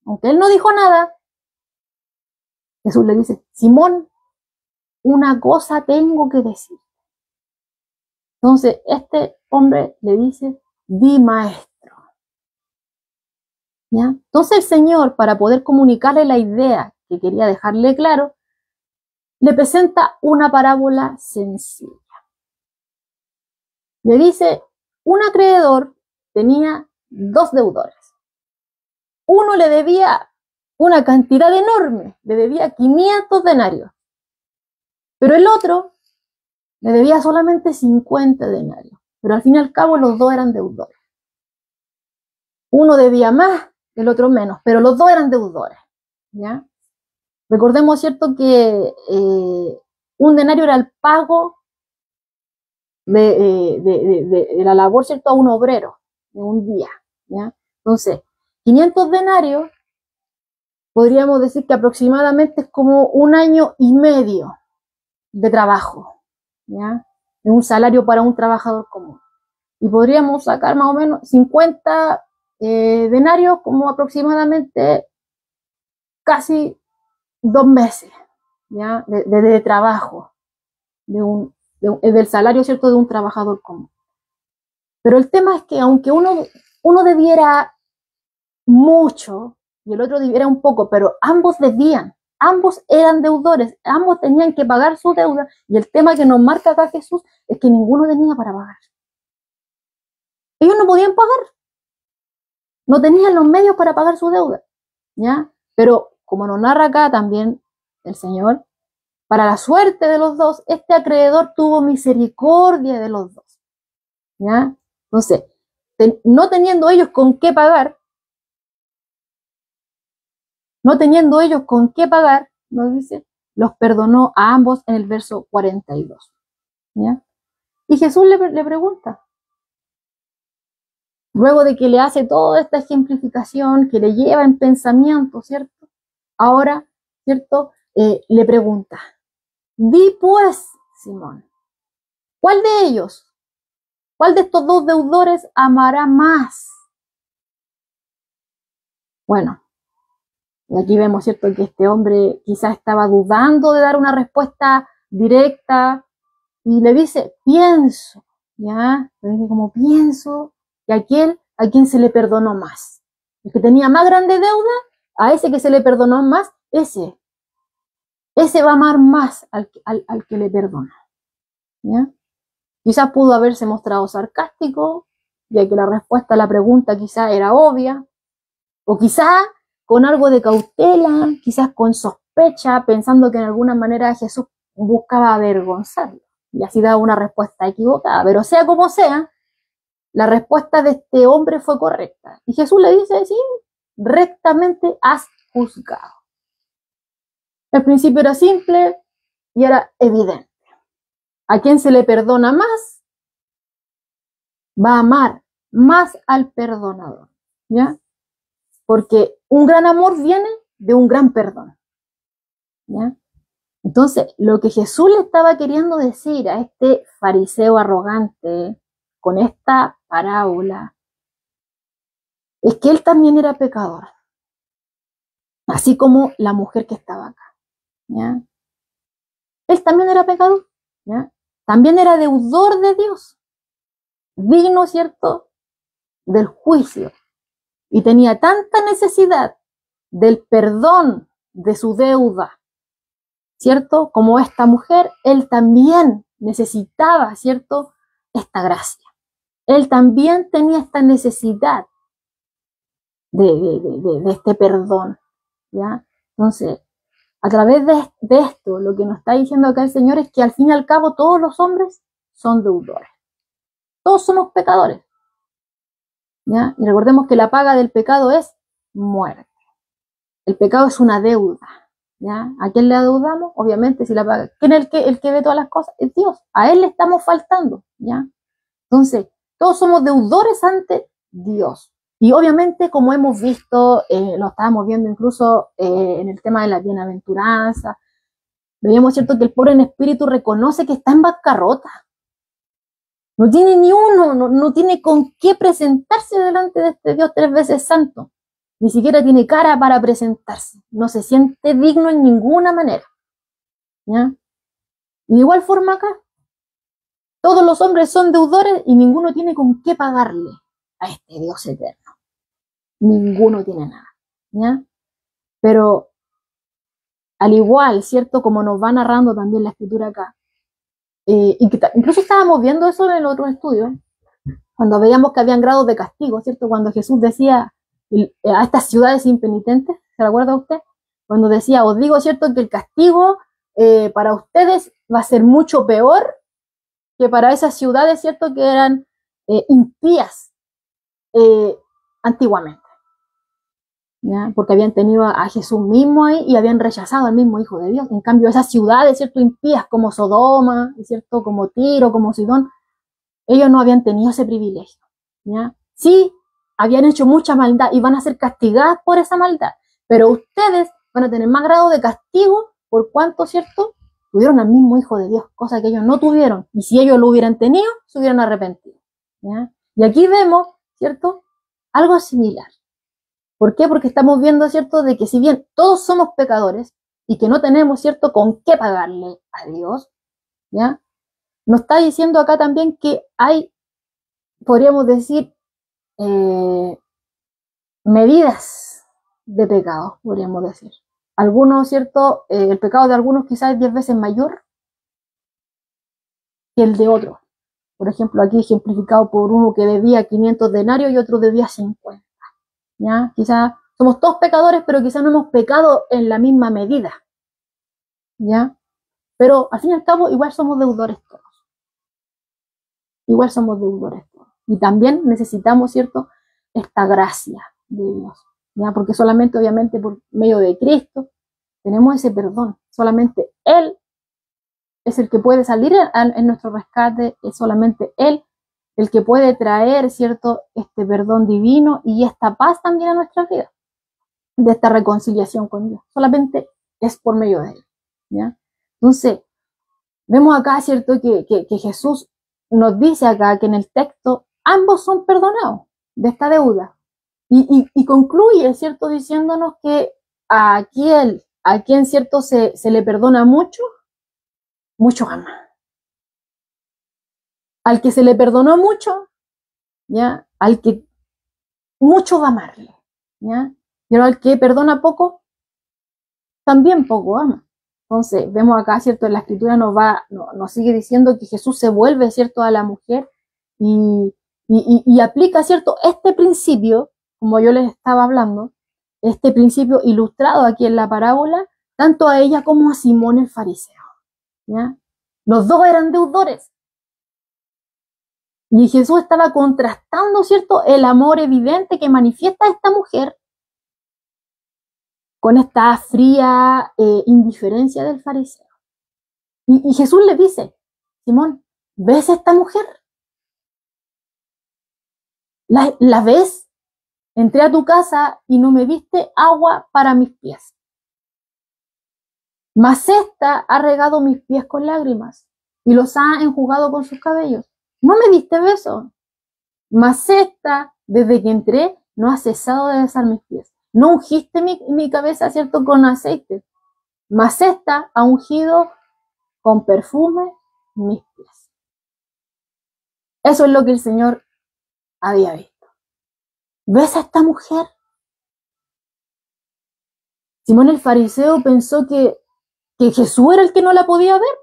aunque él no dijo nada, Jesús le dice, Simón, una cosa tengo que decir. Entonces, este hombre le dice, di maestro. ¿Ya? Entonces el Señor, para poder comunicarle la idea que quería dejarle claro, le presenta una parábola sencilla. Le dice, un acreedor tenía 2 deudores. Uno le debía una cantidad enorme, le debía 500 denarios, pero el otro le debía solamente 50 denarios, pero al fin y al cabo los 2 eran deudores. Uno debía más, el otro menos, pero los 2 eran deudores. ¿Ya? Recordemos, ¿cierto?, que un denario era el pago de la labor, ¿cierto?, a un obrero de un día. ¿Ya? Entonces, 500 denarios, podríamos decir que aproximadamente es como 1 año y medio de trabajo, ¿ya? De un salario para un trabajador común. Y podríamos sacar más o menos 50 denarios como aproximadamente casi 2 meses, ¿ya? De trabajo, del salario, ¿cierto?, de un trabajador común. Pero el tema es que aunque uno debiera mucho y el otro debiera un poco, pero ambos debían, ambos eran deudores, ambos tenían que pagar su deuda, y el tema que nos marca acá Jesús es que ninguno tenía para pagar. Ellos no podían pagar, no tenían los medios para pagar su deuda, ¿ya? Pero como nos narra acá también el Señor, para la suerte de los 2, este acreedor tuvo misericordia de los 2, ¿ya? Entonces, no teniendo ellos con qué pagar, nos dice, los perdonó a ambos en el verso 42, ¿ya? Y Jesús le pregunta, luego de que le hace toda esta ejemplificación, que le lleva en pensamiento, ¿cierto? Ahora, ¿cierto? Le pregunta, di pues, Simón, ¿cuál de estos 2 deudores amará más? Bueno, y aquí vemos, ¿cierto?, que este hombre quizás estaba dudando de dar una respuesta directa, y le dice, pienso, ¿ya? Le dice como, pienso que aquel a quien se le perdonó más. El que tenía más grande deuda, a ese que se le perdonó más, ese va a amar más al que le perdona. ¿Ya? Quizás pudo haberse mostrado sarcástico, ya que la respuesta a la pregunta quizás era obvia, o quizás con algo de cautela, quizás con sospecha, pensando que en alguna manera Jesús buscaba avergonzarlo, y así daba una respuesta equivocada. Pero sea como sea, la respuesta de este hombre fue correcta. Y Jesús le dice, sí, rectamente has juzgado. El principio era simple y era evidente. A quien se le perdona más, va a amar más al perdonador, ¿ya? Porque un gran amor viene de un gran perdón, ¿ya? Entonces, lo que Jesús le estaba queriendo decir a este fariseo arrogante con esta parábola es que él también era pecador, así como la mujer que estaba acá, ¿ya? Él también era pecador, ¿ya? También era deudor de Dios, digno, ¿cierto?, del juicio, y tenía tanta necesidad del perdón de su deuda, ¿cierto?, como esta mujer, él también necesitaba, ¿cierto?, esta gracia. Él también tenía esta necesidad de este perdón, ¿ya? Entonces, a través de esto, lo que nos está diciendo acá el Señor es que al fin y al cabo todos los hombres son deudores. Todos somos pecadores, ¿ya? Y recordemos que la paga del pecado es muerte. El pecado es una deuda, ¿ya? ¿A quién le adeudamos? Obviamente, si la paga. ¿Quién es el que ve todas las cosas? Es Dios. A Él le estamos faltando, ¿ya? Entonces, todos somos deudores ante Dios. Y obviamente, como hemos visto, lo estábamos viendo incluso en el tema de la bienaventuranza, veíamos, ¿cierto?, que el pobre en espíritu reconoce que está en bancarrota. No tiene ni uno, no tiene con qué presentarse delante de este Dios 3 veces santo. Ni siquiera tiene cara para presentarse. No se siente digno en ninguna manera, ¿ya? Y de igual forma acá, todos los hombres son deudores y ninguno tiene con qué pagarle a este Dios eterno. Ninguno tiene nada, ¿ya? Pero al igual, ¿cierto?, como nos va narrando también la escritura acá, y que incluso estábamos viendo eso en el otro estudio, cuando veíamos que habían grados de castigo, ¿cierto? Cuando Jesús decía a estas ciudades impenitentes, ¿se recuerda usted? Cuando decía, os digo, ¿cierto?, que el castigo para ustedes va a ser mucho peor que para esas ciudades, ¿cierto?, que eran impías antiguamente, ¿ya? Porque habían tenido a Jesús mismo ahí y habían rechazado al mismo Hijo de Dios. En cambio, esas ciudades, ¿cierto?, impías como Sodoma, ¿cierto?, como Tiro, como Sidón, ellos no habían tenido ese privilegio, ¿ya? Sí, habían hecho mucha maldad y van a ser castigadas por esa maldad, pero ustedes van a tener más grado de castigo por cuanto, ¿cierto?, tuvieron al mismo Hijo de Dios, cosa que ellos no tuvieron, y si ellos lo hubieran tenido, se hubieran arrepentido, ¿ya? Y aquí vemos, ¿cierto?, algo similar. ¿Por qué? Porque estamos viendo, ¿cierto?, de que si bien todos somos pecadores y que no tenemos, ¿cierto?, con qué pagarle a Dios, ¿ya?, nos está diciendo acá también que hay, podríamos decir, medidas de pecado, podríamos decir. Algunos, ¿cierto?, el pecado de algunos quizás es 10 veces mayor que el de otros. Por ejemplo, aquí ejemplificado por uno que debía 500 denarios y otro debía 50. ¿Ya? Quizás somos todos pecadores, pero quizás no hemos pecado en la misma medida, ¿ya? Pero al fin y al cabo, igual somos deudores todos. Igual somos deudores todos. Y también necesitamos, ¿cierto?, esta gracia de Dios, ¿ya? Porque solamente, obviamente, por medio de Cristo tenemos ese perdón. Solamente Él es el que puede salir en nuestro rescate, es solamente Él el que puede traer, ¿cierto?, este perdón divino y esta paz también a nuestra vida, de esta reconciliación con Dios. Solamente es por medio de Él, ¿ya? Entonces, vemos acá, ¿cierto?, que Jesús nos dice acá que en el texto ambos son perdonados de esta deuda. Y concluye, ¿cierto?, diciéndonos que a quien ¿cierto?, se le perdona mucho, mucho ama. Al que se le perdonó mucho, ¿ya?, al que mucho va a amarle, ¿ya? Pero al que perdona poco, también poco ama. Entonces, vemos acá, ¿cierto? En la escritura nos sigue diciendo que Jesús se vuelve, ¿cierto?, a la mujer y aplica, ¿cierto?, este principio, como yo les estaba hablando, este principio ilustrado aquí en la parábola, tanto a ella como a Simón el fariseo, ¿ya? Los dos eran deudores. Y Jesús estaba contrastando, ¿cierto?, el amor evidente que manifiesta esta mujer con esta fría indiferencia del fariseo. Y Jesús le dice, Simón, ¿ves a esta mujer? ¿La ves? Entré a tu casa y no me diste agua para mis pies. Mas esta ha regado mis pies con lágrimas y los ha enjugado con sus cabellos. No me diste beso. Mas esta, desde que entré, no ha cesado de besar mis pies. No ungiste mi cabeza, ¿cierto?, con aceite. Mas esta ha ungido con perfume mis pies. Eso es lo que el Señor había visto. ¿Ves a esta mujer? Simón el fariseo pensó que Jesús era el que no la podía ver.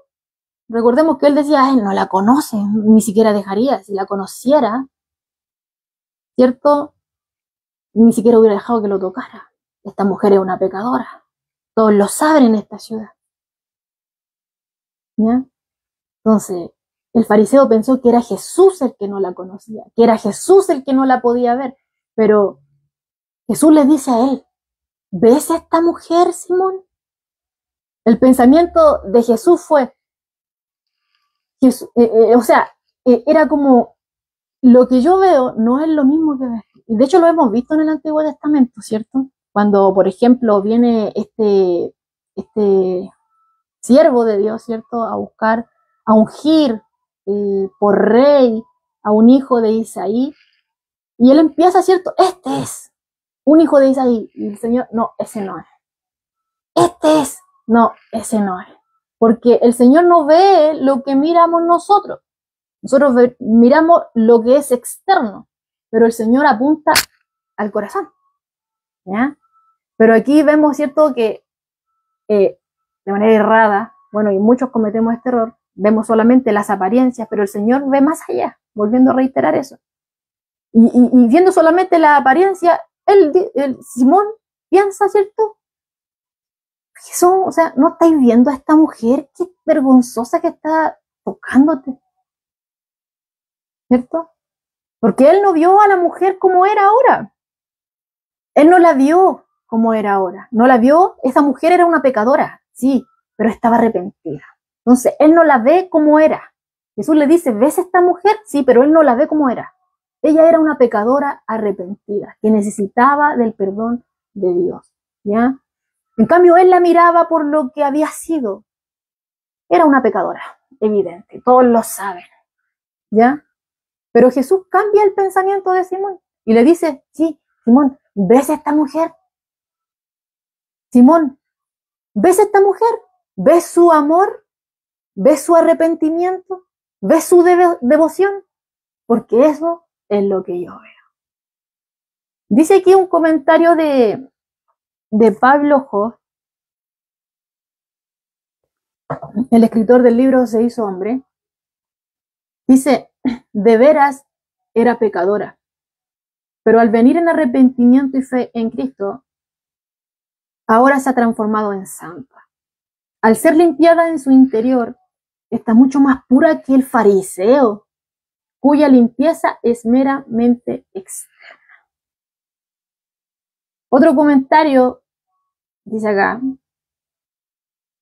Recordemos que él decía, no la conoce, ni siquiera dejaría. Si la conociera, ¿cierto?, ni siquiera hubiera dejado que lo tocara. Esta mujer es una pecadora. Todos lo saben en esta ciudad. ¿Ya? Entonces, el fariseo pensó que era Jesús el que no la conocía, que era Jesús el que no la podía ver. Pero Jesús le dice a él, ¿ves a esta mujer, Simón? El pensamiento de Jesús fue, era como, lo que yo veo no es lo mismo que ves. Y de hecho lo hemos visto en el Antiguo Testamento, ¿cierto? Cuando, por ejemplo, viene este siervo de Dios, ¿cierto?, a buscar, a ungir por rey a un hijo de Isaí, y él empieza, ¿cierto?, este es un hijo de Isaí, y el Señor, no, ese no es. Este es, no, ese no es. Porque el Señor no ve lo que miramos nosotros. Nosotros miramos lo que es externo, pero el Señor apunta al corazón, ¿ya? Pero aquí vemos, ¿cierto?, que de manera errada, bueno, y muchos cometemos este error, vemos solamente las apariencias, pero el Señor ve más allá, volviendo a reiterar eso. Y viendo solamente la apariencia, Simón piensa, ¿cierto? Jesús, o sea, ¿no estáis viendo a esta mujer qué vergonzosa que está tocándote? ¿Cierto? Porque él no vio a la mujer como era ahora. Él no la vio como era ahora. No la vio, esa mujer era una pecadora, sí, pero estaba arrepentida. Entonces, él no la ve como era. Jesús le dice, ¿ves a esta mujer? Sí, pero él no la ve como era. Ella era una pecadora arrepentida, que necesitaba del perdón de Dios, ¿ya? En cambio, él la miraba por lo que había sido. Era una pecadora, evidente, todos lo saben, ¿ya? Pero Jesús cambia el pensamiento de Simón y le dice, sí, Simón, ¿ves a esta mujer? Simón, ¿ves a esta mujer? ¿Ves su amor? ¿Ves su arrepentimiento? ¿Ves su devoción? Porque eso es lo que yo veo. Dice aquí un comentario de Pablo Hoff, el escritor del libro Se hizo hombre. Dice, de veras era pecadora, pero al venir en arrepentimiento y fe en Cristo, ahora se ha transformado en santa. Al ser limpiada en su interior, está mucho más pura que el fariseo, cuya limpieza es meramente externa. Otro comentario dice acá,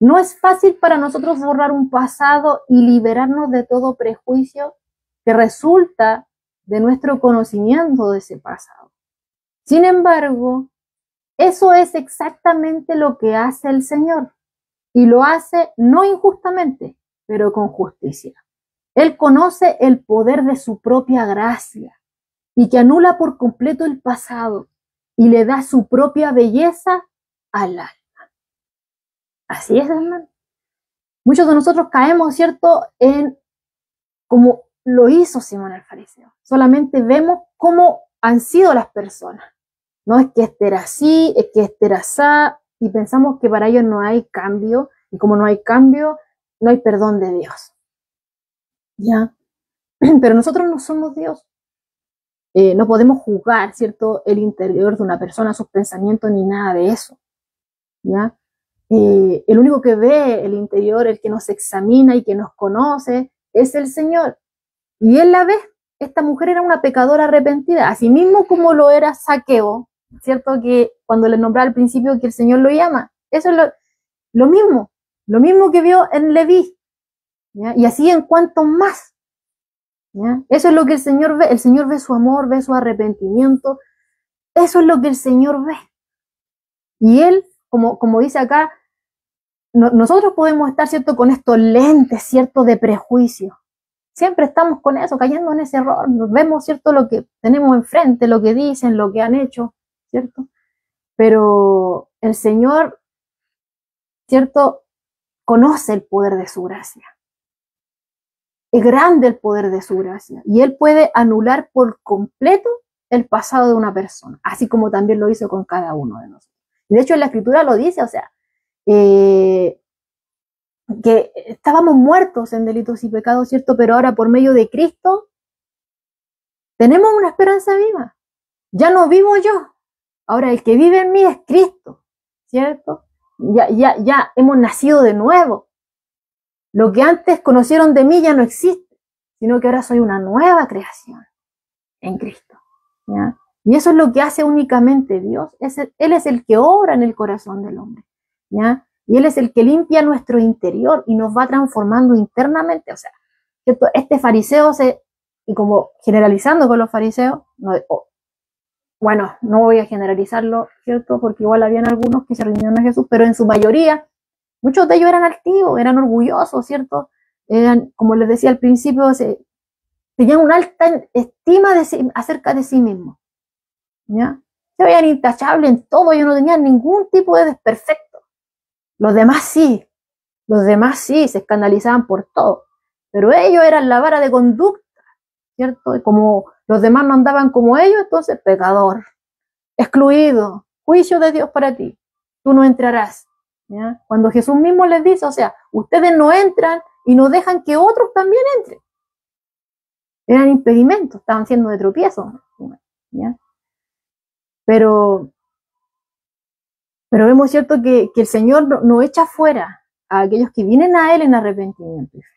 no es fácil para nosotros borrar un pasado y liberarnos de todo prejuicio que resulta de nuestro conocimiento de ese pasado. Sin embargo, eso es exactamente lo que hace el Señor, y lo hace no injustamente, pero con justicia. Él conoce el poder de su propia gracia y que anula por completo el pasado y le da su propia belleza al alma. Así es, hermano. Muchos de nosotros caemos, ¿cierto?, en como lo hizo Simón el fariseo. Solamente vemos cómo han sido las personas. No es que este era así, es que este era así, y pensamos que para ellos no hay cambio, y como no hay cambio, no hay perdón de Dios. ¿Ya? Pero nosotros no somos Dios. No podemos juzgar, ¿cierto?, el interior de una persona, sus pensamientos, ni nada de eso. ¿Ya? El único que ve el interior, el que nos examina y que nos conoce, es el Señor. Y Él la ve. Esta mujer era una pecadora arrepentida, así mismo como lo era Zaqueo, ¿cierto? Que cuando le nombraba al principio que el Señor lo llama. Eso es lo mismo que vio en Leví. ¿Ya? Y así en cuantos más. ¿Ya? Eso es lo que el Señor ve. El Señor ve su amor, ve su arrepentimiento. Eso es lo que el Señor ve. Y Él, como dice acá, nosotros podemos estar, ¿cierto?, con estos lentes, ¿cierto?, de prejuicio. Siempre estamos con eso, cayendo en ese error. Nos vemos, ¿cierto?, lo que tenemos enfrente, lo que dicen, lo que han hecho, ¿cierto? Pero el Señor, ¿cierto?, conoce el poder de su gracia. Es grande el poder de su gracia. Y Él puede anular por completo el pasado de una persona, así como también lo hizo con cada uno de nosotros. Y de hecho en la Escritura lo dice, o sea, que estábamos muertos en delitos y pecados, ¿cierto? Pero ahora por medio de Cristo tenemos una esperanza viva. Ya no vivo yo. Ahora el que vive en mí es Cristo, ¿cierto? Ya hemos nacido de nuevo. Lo que antes conocieron de mí ya no existe, sino que ahora soy una nueva creación en Cristo. ¿Ya? Y eso es lo que hace únicamente Dios. Él es el que obra en el corazón del hombre. ¿Ya? Y Él es el que limpia nuestro interior y nos va transformando internamente. O sea, ¿cierto? Este fariseo y como generalizando con los fariseos, bueno, no voy a generalizarlo, ¿cierto? Porque igual habían algunos que se rindieron a Jesús, pero en su mayoría, muchos de ellos eran altivos, eran orgullosos, ¿cierto? Eran, como les decía al principio, tenían una alta estima acerca de sí mismos. ¿Ya? Se veían intachables en todo, ellos no tenían ningún tipo de desperfecto. Los demás sí, se escandalizaban por todo, pero ellos eran la vara de conducta, ¿cierto? Y como los demás no andaban como ellos, entonces pecador, excluido, juicio de Dios para ti, tú no entrarás. ¿Ya? Cuando Jesús mismo les dice, o sea, ustedes no entran y no dejan que otros también entren. Eran impedimentos, estaban siendo de tropiezo. ¿Ya? Pero vemos, ¿cierto?, que el Señor no echa fuera a aquellos que vienen a Él en arrepentimiento y fe.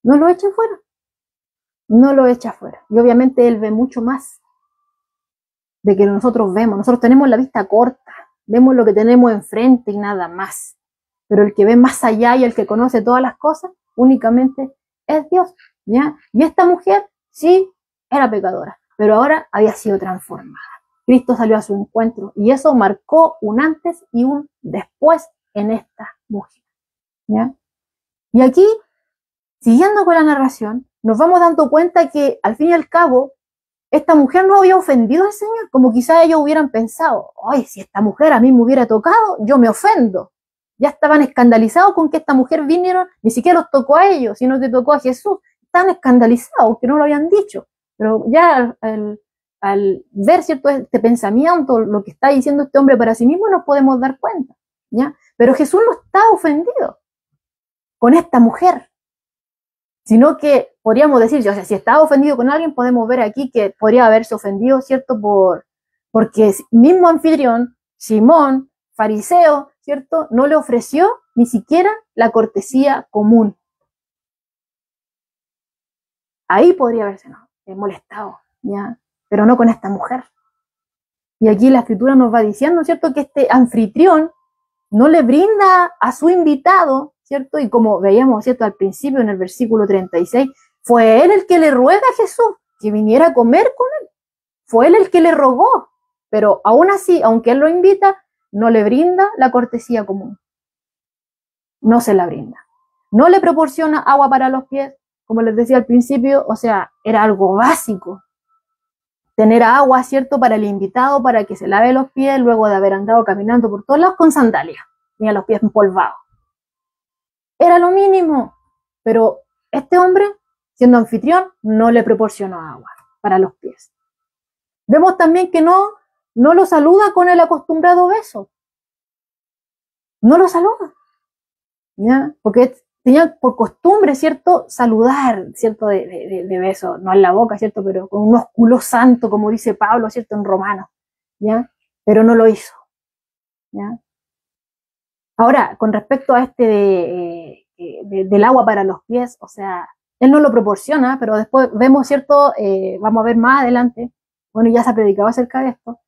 No lo echa fuera. No lo echa fuera. Y obviamente Él ve mucho más de que nosotros vemos. Nosotros tenemos la vista corta, vemos lo que tenemos enfrente y nada más. Pero el que ve más allá y el que conoce todas las cosas, únicamente es Dios. ¿Ya? Y esta mujer, sí, era pecadora, pero ahora había sido transformada. Cristo salió a su encuentro y eso marcó un antes y un después en esta mujer. ¿Ya? Y aquí, siguiendo con la narración, nos vamos dando cuenta que al fin y al cabo, esta mujer no había ofendido al Señor, como quizás ellos hubieran pensado, ay, si esta mujer a mí me hubiera tocado, yo me ofendo. Ya estaban escandalizados con que esta mujer viniera, ni siquiera los tocó a ellos, sino que tocó a Jesús. Estaban escandalizados, que no lo habían dicho. Pero ya al ver, ¿cierto?, este pensamiento, lo que está diciendo este hombre para sí mismo, nos podemos dar cuenta. ¿Ya? Pero Jesús no está ofendido con esta mujer, sino que podríamos decir, o sea, si estaba ofendido con alguien, podemos ver aquí que podría haberse ofendido, ¿cierto?, porque mismo anfitrión, Simón, fariseo, ¿cierto?, no le ofreció ni siquiera la cortesía común. Ahí podría haberse molestado, ¿ya? Pero no con esta mujer. Y aquí la Escritura nos va diciendo, ¿cierto?, que este anfitrión no le brinda a su invitado, ¿cierto? Y como veíamos, ¿cierto?, al principio en el versículo 36, fue él el que le ruega a Jesús que viniera a comer con él. Fue él el que le rogó, pero aún así, aunque él lo invita, no le brinda la cortesía común. No se la brinda. No le proporciona agua para los pies, como les decía al principio, o sea, era algo básico. Tener agua, ¿cierto?, para el invitado, para que se lave los pies luego de haber andado caminando por todos lados con sandalias. Tenía los pies empolvados. Era lo mínimo, pero este hombre, siendo anfitrión, no le proporcionó agua para los pies. Vemos también que no no lo saluda con el acostumbrado beso. No lo saluda, ¿ya? Porque tenía por costumbre, ¿cierto?, saludar, ¿cierto?, de beso, no en la boca, ¿cierto?, pero con un ósculo santo, como dice Pablo, ¿cierto?, en Romanos, ¿ya? Pero no lo hizo, ¿ya? Ahora, con respecto a del agua para los pies, o sea, él no lo proporciona, pero después vemos, ¿cierto?, vamos a ver más adelante, bueno, ya se ha predicado acerca de esto,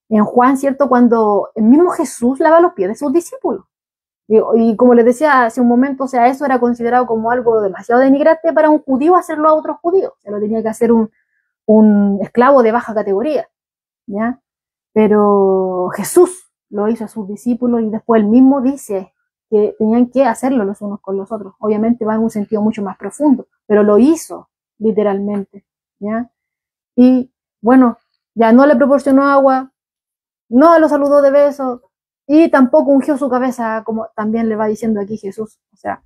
en Juan, ¿cierto?, cuando el mismo Jesús lava los pies de sus discípulos. Y como les decía hace un momento, o sea, eso era considerado como algo demasiado denigrante para un judío hacerlo a otro judío. Se lo tenía que hacer un esclavo de baja categoría, ¿ya? Pero Jesús lo hizo a sus discípulos y después él mismo dice que tenían que hacerlo los unos con los otros. Obviamente va en un sentido mucho más profundo, pero lo hizo literalmente, ¿ya? Y bueno, ya no le proporcionó agua, no lo saludó de beso y tampoco ungió su cabeza, como también le va diciendo aquí Jesús. O sea,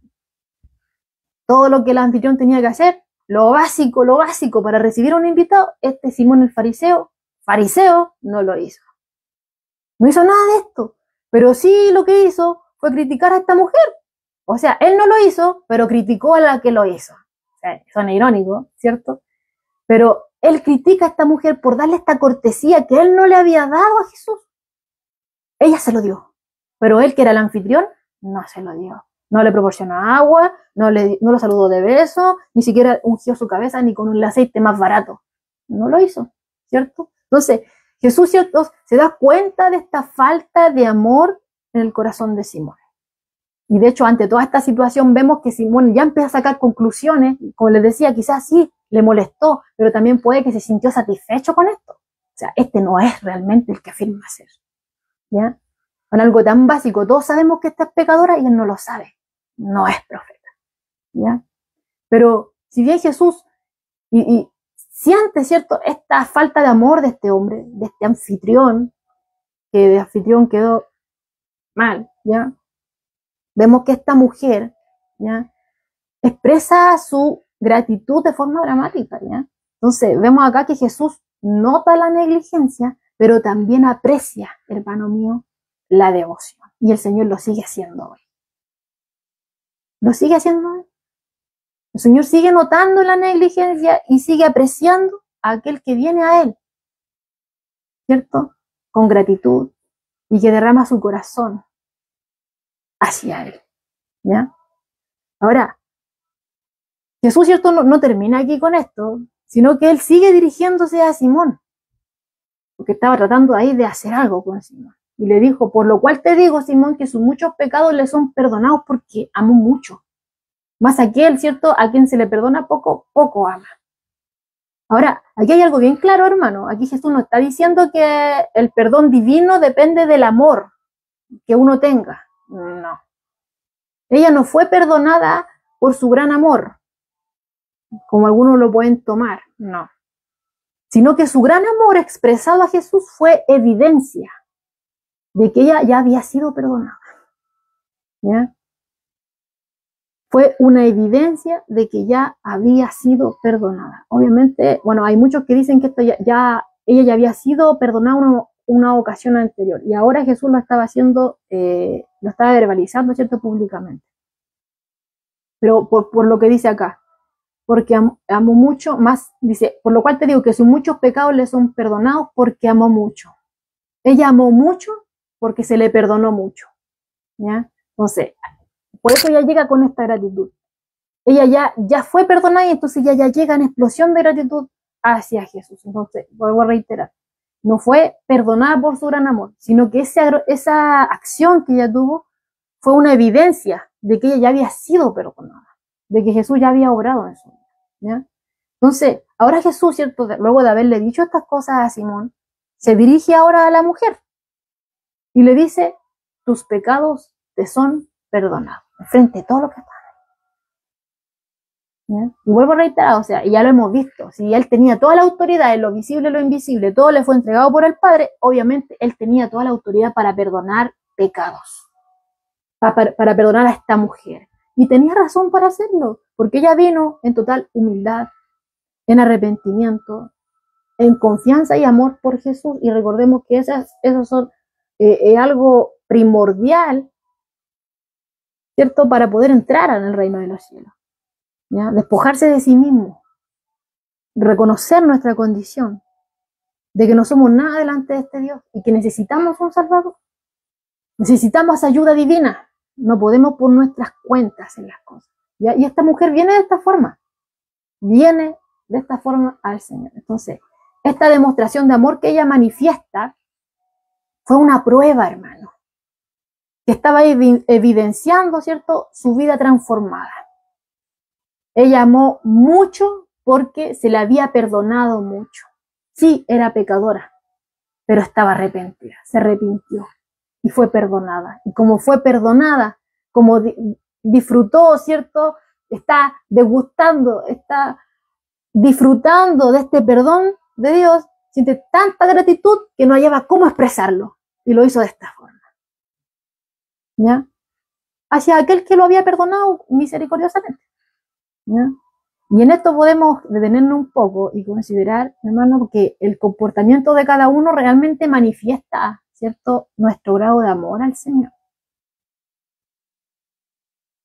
todo lo que el anfitrión tenía que hacer, lo básico para recibir a un invitado, Simón el fariseo no lo hizo. No hizo nada de esto, pero sí lo que hizo fue criticar a esta mujer. O sea, él no lo hizo, pero criticó a la que lo hizo. O sea, suena irónico, ¿cierto? Pero él critica a esta mujer por darle esta cortesía que él no le había dado a Jesús. Ella se lo dio, pero él, que era el anfitrión, no se lo dio. No le proporcionó agua, no lo saludó de beso, ni siquiera ungió su cabeza ni con el aceite más barato. No lo hizo, ¿cierto? Entonces, Jesús, ¿cierto?, se da cuenta de esta falta de amor en el corazón de Simón. Y de hecho, ante toda esta situación, vemos que Simón ya empieza a sacar conclusiones. Como les decía, quizás sí le molestó, pero también puede que se sintió satisfecho con esto. O sea, este no es realmente el que afirma ser, ¿ya? Con algo tan básico, todos sabemos que esta es pecadora y él no lo sabe. No es profeta, ¿ya? Pero si bien Jesús y siente, ¿cierto?, esta falta de amor de este hombre, de este anfitrión, que de anfitrión quedó mal, ¿ya? Vemos que esta mujer, ¿ya?, expresa su gratitud de forma dramática, ¿ya? Entonces, vemos acá que Jesús nota la negligencia, pero también aprecia, hermano mío, la devoción. Y el Señor lo sigue haciendo hoy. Lo sigue haciendo hoy. El Señor sigue notando la negligencia y sigue apreciando a aquel que viene a Él, ¿cierto?, con gratitud y que derrama su corazón hacia Él, ¿ya? Ahora, Jesús, ¿cierto?, no termina aquí con esto, sino que Él sigue dirigiéndose a Simón, porque estaba tratando ahí de hacer algo con Simón. Y le dijo, por lo cual te digo, Simón, que sus muchos pecados le son perdonados porque amó mucho. Más aquel, ¿cierto?, a quien se le perdona poco, poco ama. Ahora, aquí hay algo bien claro, hermano. Aquí Jesús no está diciendo que el perdón divino depende del amor que uno tenga. No. Ella no fue perdonada por su gran amor, como algunos lo pueden tomar. No. Sino que su gran amor expresado a Jesús fue evidencia de que ella ya había sido perdonada, ¿ya? Fue una evidencia de que ya había sido perdonada. Obviamente, bueno, hay muchos que dicen que esto ella ya había sido perdonada una ocasión anterior, y ahora Jesús lo estaba haciendo, lo estaba verbalizando, ¿cierto?, públicamente. Pero por lo que dice acá, porque amó mucho, más dice, por lo cual te digo que sus muchos pecados le son perdonados porque amó mucho. Ella amó mucho porque se le perdonó mucho, ¿ya? Entonces, por eso ella llega con esta gratitud. Ella ya fue perdonada y entonces ya llega en explosión de gratitud hacia Jesús. Entonces, vuelvo a reiterar, no fue perdonada por su gran amor, sino que esa acción que ella tuvo fue una evidencia de que ella ya había sido perdonada, de que Jesús ya había obrado en su vida, ¿ya? Entonces, ahora Jesús, ¿cierto?, luego de haberle dicho estas cosas a Simón, se dirige ahora a la mujer y le dice, tus pecados te son perdonados, frente a todo lo que está. ¿Ya? Y vuelvo a reiterar, o sea, y ya lo hemos visto, si él tenía toda la autoridad en lo visible y lo invisible, todo le fue entregado por el Padre, obviamente él tenía toda la autoridad para perdonar pecados, para perdonar a esta mujer. Y tenía razón para hacerlo, porque ella vino en total humildad, en arrepentimiento, en confianza y amor por Jesús, y recordemos que esas son algo primordial, ¿cierto? Para poder entrar en el reino de los cielos, ¿ya? Despojarse de sí mismo, reconocer nuestra condición, de que no somos nada delante de este Dios y que necesitamos un Salvador. Necesitamos ayuda divina. No podemos por nuestras cuentas en las cosas, ¿ya? Y esta mujer viene de esta forma. Viene de esta forma al Señor. Entonces, esta demostración de amor que ella manifiesta fue una prueba, hermano, que estaba evidenciando, ¿cierto?, su vida transformada. Ella amó mucho porque se le había perdonado mucho. Sí, era pecadora, pero estaba arrepentida, se arrepintió y fue perdonada. Y como fue perdonada, como disfrutó, ¿cierto?, está degustando, está disfrutando de este perdón de Dios, siente tanta gratitud que no hallaba cómo expresarlo, y lo hizo de esta forma, ¿ya? Hacia aquel que lo había perdonado misericordiosamente, ¿ya? Y en esto podemos detenernos un poco y considerar, hermano, que el comportamiento de cada uno realmente manifiesta, ¿cierto?, nuestro grado de amor al Señor.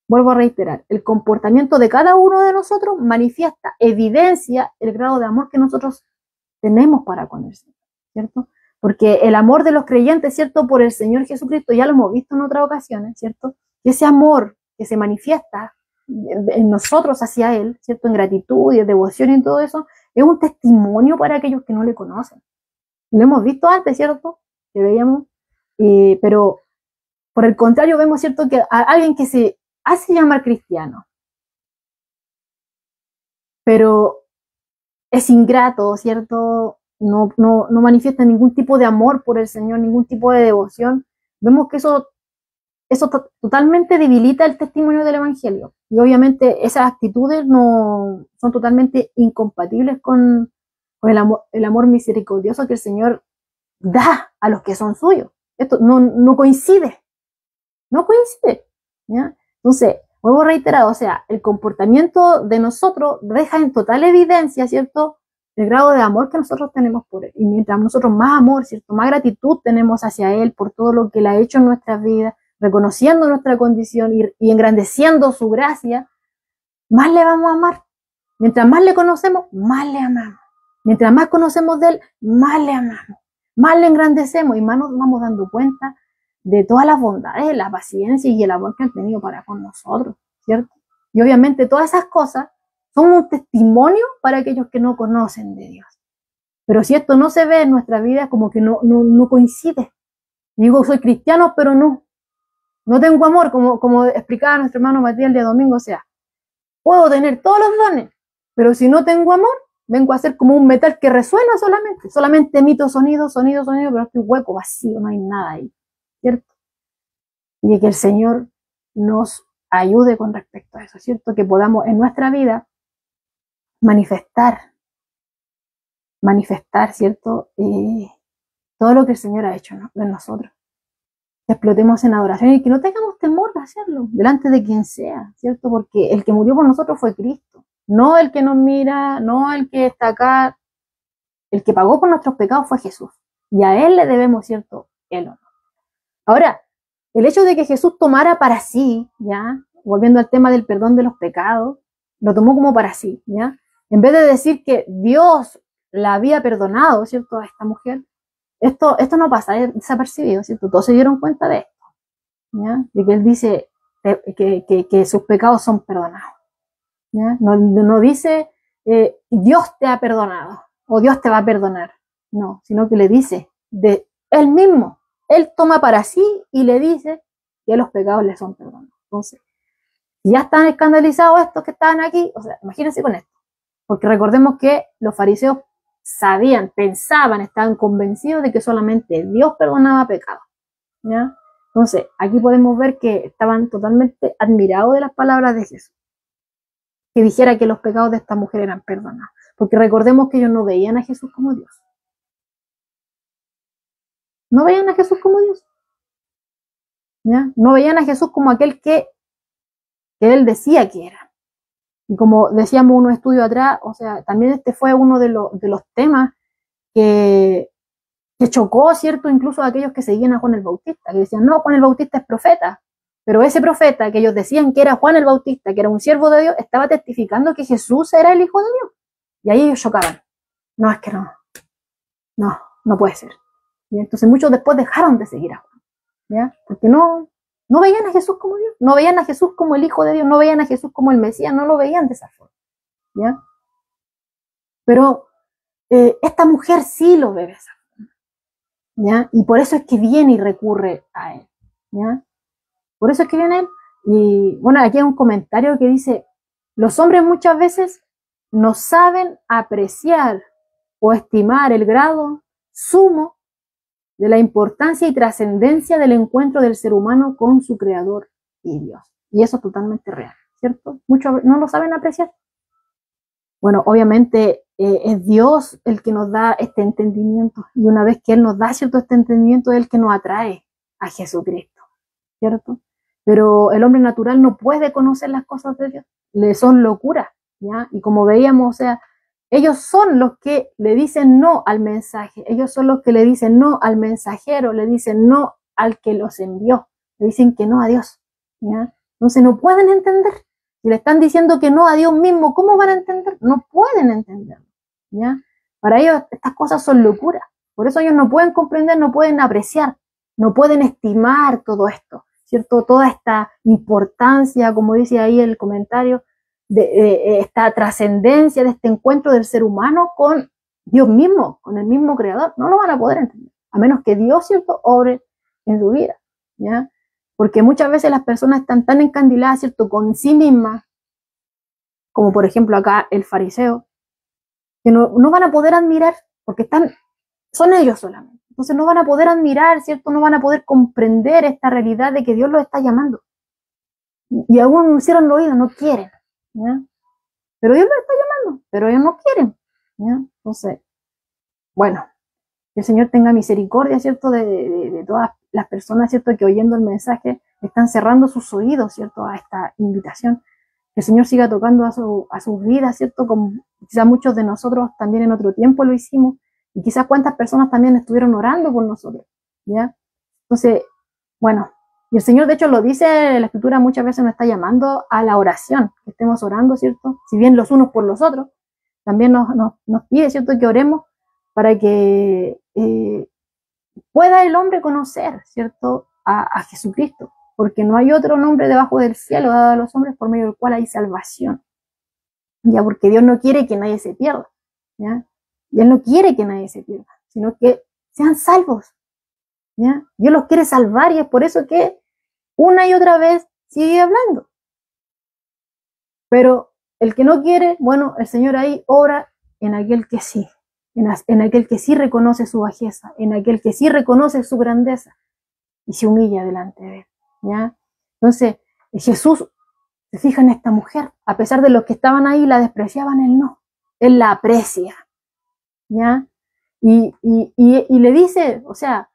Vuelvo a reiterar, el comportamiento de cada uno de nosotros manifiesta, evidencia el grado de amor que nosotros tenemos para con el Señor, ¿cierto? Porque el amor de los creyentes, ¿cierto?, por el Señor Jesucristo, ya lo hemos visto en otras ocasiones, ¿cierto? Y ese amor que se manifiesta en nosotros hacia Él, ¿cierto?, en gratitud y en devoción y en todo eso, es un testimonio para aquellos que no le conocen. Lo hemos visto antes, ¿cierto?, que veíamos, pero por el contrario vemos, ¿cierto?, que a alguien que se hace llamar cristiano, pero es ingrato, ¿cierto?, no manifiesta ningún tipo de amor por el Señor, ningún tipo de devoción, vemos que eso totalmente debilita el testimonio del Evangelio. Y obviamente esas actitudes no son totalmente incompatibles con el amor misericordioso que el Señor da a los que son suyos. Esto no coincide, ¿ya? Entonces, vuelvo a reiterar, o sea, el comportamiento de nosotros deja en total evidencia, ¿cierto?, el grado de amor que nosotros tenemos por Él. Y mientras nosotros más amor, ¿cierto?, más gratitud tenemos hacia Él por todo lo que Él ha hecho en nuestras vidas, reconociendo nuestra condición y engrandeciendo su gracia, más le vamos a amar. Mientras más le conocemos, más le amamos. Mientras más conocemos de Él, más le amamos. Más le engrandecemos y más nos vamos dando cuenta de todas las bondades, la paciencia y el amor que han tenido para con nosotros, ¿cierto? Y obviamente todas esas cosas son un testimonio para aquellos que no conocen de Dios. Pero si esto no se ve en nuestra vida, como que no coincide. Digo, soy cristiano, pero no tengo amor, como explicaba nuestro hermano Matías el día domingo. O sea, puedo tener todos los dones, pero si no tengo amor, vengo a ser como un metal que resuena solamente emito sonido, pero estoy hueco, vacío, no hay nada ahí, ¿cierto? Y que el Señor nos ayude con respecto a eso, ¿cierto? Que podamos en nuestra vida manifestar, ¿cierto?, todo lo que el Señor ha hecho, ¿no?, en nosotros. Que explotemos en adoración y que no tengamos temor de hacerlo delante de quien sea, ¿cierto? Porque el que murió por nosotros fue Cristo, no el que nos mira, no el que está acá. El que pagó por nuestros pecados fue Jesús, y a Él le debemos, ¿cierto?, el honor. Ahora, el hecho de que Jesús tomara para sí, ¿ya?, volviendo al tema del perdón de los pecados, lo tomó como para sí, ¿ya? En vez de decir que Dios la había perdonado, ¿cierto?, a esta mujer, esto no pasa desapercibido, ¿cierto? Todos se dieron cuenta de esto, ¿ya? De que Él dice que sus pecados son perdonados, ¿ya? No dice Dios te ha perdonado o Dios te va a perdonar, no, sino que le dice de Él mismo. Él toma para sí y le dice que los pecados le son perdonados. Entonces, si ya están escandalizados estos que estaban aquí, o sea, imagínense con esto, porque recordemos que los fariseos sabían, pensaban, estaban convencidos de que solamente Dios perdonaba pecados, ¿ya? Entonces, aquí podemos ver que estaban totalmente admirados de las palabras de Jesús, que dijera que los pecados de esta mujer eran perdonados, porque recordemos que ellos no veían a Jesús como Dios. No veían a Jesús como Dios, ¿ya? No veían a Jesús como aquel que Él decía que era. Y como decíamos unos estudios atrás, o sea, también este fue uno de los temas que chocó, ¿cierto? Incluso a aquellos que seguían a Juan el Bautista, que decían, no, Juan el Bautista es profeta, pero ese profeta que ellos decían que era Juan el Bautista, que era un siervo de Dios, estaba testificando que Jesús era el Hijo de Dios. Y ahí ellos chocaban. No, es que no puede ser. ¿Ya? Entonces muchos después dejaron de seguir a Juan, ¿ya? Porque no veían a Jesús como Dios, no veían a Jesús como el Hijo de Dios, no veían a Jesús como el Mesías, no lo veían de esa forma, ¿ya? Pero esta mujer sí lo ve de esa forma, ¿ya? Y por eso es que viene y recurre a él, ¿ya? Por eso es que viene él. Y bueno, aquí hay un comentario que dice, los hombres muchas veces no saben apreciar o estimar el grado sumo de la importancia y trascendencia del encuentro del ser humano con su creador y Dios. Y eso es totalmente real, ¿cierto? Muchos no lo saben apreciar. Bueno, obviamente es Dios el que nos da este entendimiento, y una vez que Él nos da cierto este entendimiento, es el que nos atrae a Jesucristo, ¿cierto? Pero el hombre natural no puede conocer las cosas de Dios, le son locura, ¿ya? Y como veíamos, o sea, ellos son los que le dicen no al mensaje, ellos son los que le dicen no al mensajero, le dicen no al que los envió, le dicen que no a Dios, ¿ya? Entonces no pueden entender. Si le están diciendo que no a Dios mismo, ¿cómo van a entender? No pueden entenderlo, ¿ya? Para ellos estas cosas son locura. Por eso ellos no pueden comprender, no pueden apreciar, no pueden estimar todo esto, ¿cierto? Toda esta importancia, como dice ahí el comentario, de esta trascendencia de este encuentro del ser humano con Dios mismo, con el mismo creador. No lo van a poder entender, a menos que Dios, ¿cierto?, obre en su vida, ¿ya? Porque muchas veces las personas están tan encandiladas, ¿cierto?, con sí mismas, como por ejemplo acá el fariseo, que no van a poder admirar, porque son ellos solamente. Entonces no van a poder admirar, ¿cierto? No van a poder comprender esta realidad de que Dios los está llamando. Y aún cierran los oídos, no quieren, ¿ya? Pero Dios los está llamando, pero ellos no quieren, ¿ya? Entonces, bueno, que el Señor tenga misericordia, ¿cierto?, de todas las personas, ¿cierto?, que oyendo el mensaje están cerrando sus oídos, ¿cierto?, a esta invitación. Que el Señor siga tocando a sus vidas, ¿cierto?, como quizás muchos de nosotros también en otro tiempo lo hicimos, y quizás cuántas personas también estuvieron orando por nosotros, ¿ya? Entonces, bueno, y el Señor de hecho lo dice, la Escritura muchas veces nos está llamando a la oración, que estemos orando, ¿cierto?, si bien los unos por los otros, también nos pide, ¿cierto?, que oremos para que pueda el hombre conocer, ¿cierto?, a Jesucristo, porque no hay otro nombre debajo del cielo dado a los hombres por medio del cual hay salvación, ya, porque Dios no quiere que nadie se pierda, ¿ya? Y Él no quiere que nadie se pierda, sino que sean salvos, ¿ya? Dios los quiere salvar, y es por eso que una y otra vez sigue hablando. Pero el que no quiere, bueno, el Señor ahí obra en aquel que sí, en aquel que sí reconoce su bajeza, en aquel que sí reconoce su grandeza y se humilla delante de Él, ¿ya? Entonces, Jesús se fija en esta mujer, a pesar de los que estaban ahí la despreciaban, Él no, Él la aprecia, ¿ya? Y le dice, o sea,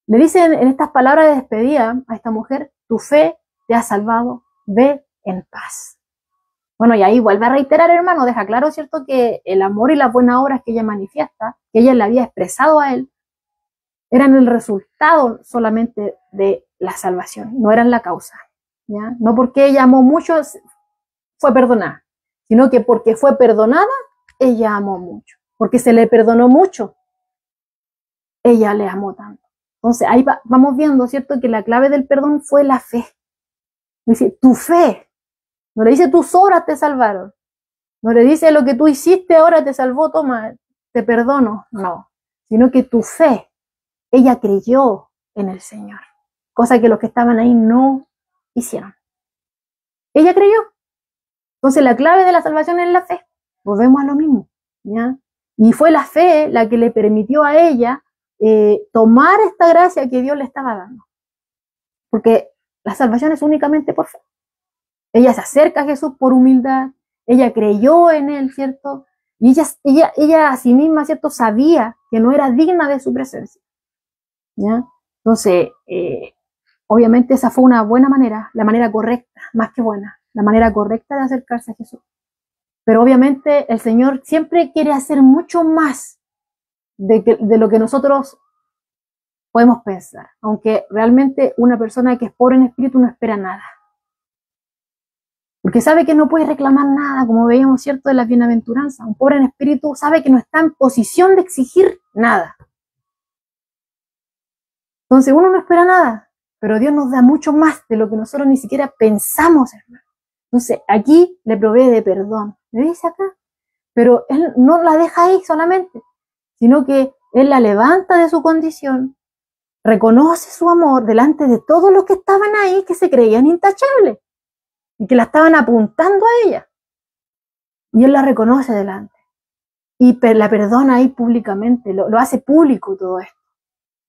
le dice en estas palabras de despedida a esta mujer, tu fe te ha salvado, ve en paz. Bueno, y ahí vuelve a reiterar, hermano, deja claro, ¿cierto?, que el amor y las buenas obras que ella manifiesta, que ella le había expresado a él, eran el resultado solamente de la salvación, no eran la causa, ¿ya? No porque ella amó mucho fue perdonada, sino que porque fue perdonada, ella amó mucho. Porque se le perdonó mucho, ella le amó tanto. Entonces ahí vamos viendo, ¿cierto?, que la clave del perdón fue la fe. Dice, tu fe. No le dice tus obras te salvaron. No le dice lo que tú hiciste ahora te salvó, toma, te perdono. No, sino que tu fe, ella creyó en el Señor. Cosa que los que estaban ahí no hicieron. Ella creyó. Entonces la clave de la salvación es la fe. Volvemos a lo mismo, ¿ya? Y fue la fe la que le permitió a ella tomar esta gracia que Dios le estaba dando. Porque la salvación es únicamente por fe. Ella se acerca a Jesús por humildad, ella creyó en Él, ¿cierto? Y ella a sí misma, ¿cierto?, sabía que no era digna de su presencia, ¿ya? Entonces, obviamente esa fue una buena manera, la manera correcta, más que buena, la manera correcta de acercarse a Jesús. Pero obviamente el Señor siempre quiere hacer mucho más de lo que nosotros podemos pensar, aunque realmente una persona que es pobre en espíritu no espera nada. Porque sabe que no puede reclamar nada, como veíamos, ¿cierto?, de las bienaventuranzas. Un pobre en espíritu sabe que no está en posición de exigir nada. Entonces uno no espera nada, pero Dios nos da mucho más de lo que nosotros ni siquiera pensamos, hermano. Entonces aquí le provee de perdón. Le dice acá, pero Él no la deja ahí solamente, sino que Él la levanta de su condición, reconoce su amor delante de todos los que estaban ahí, que se creían intachables y que la estaban apuntando a ella. Y Él la reconoce delante y la perdona ahí públicamente, lo hace público todo esto.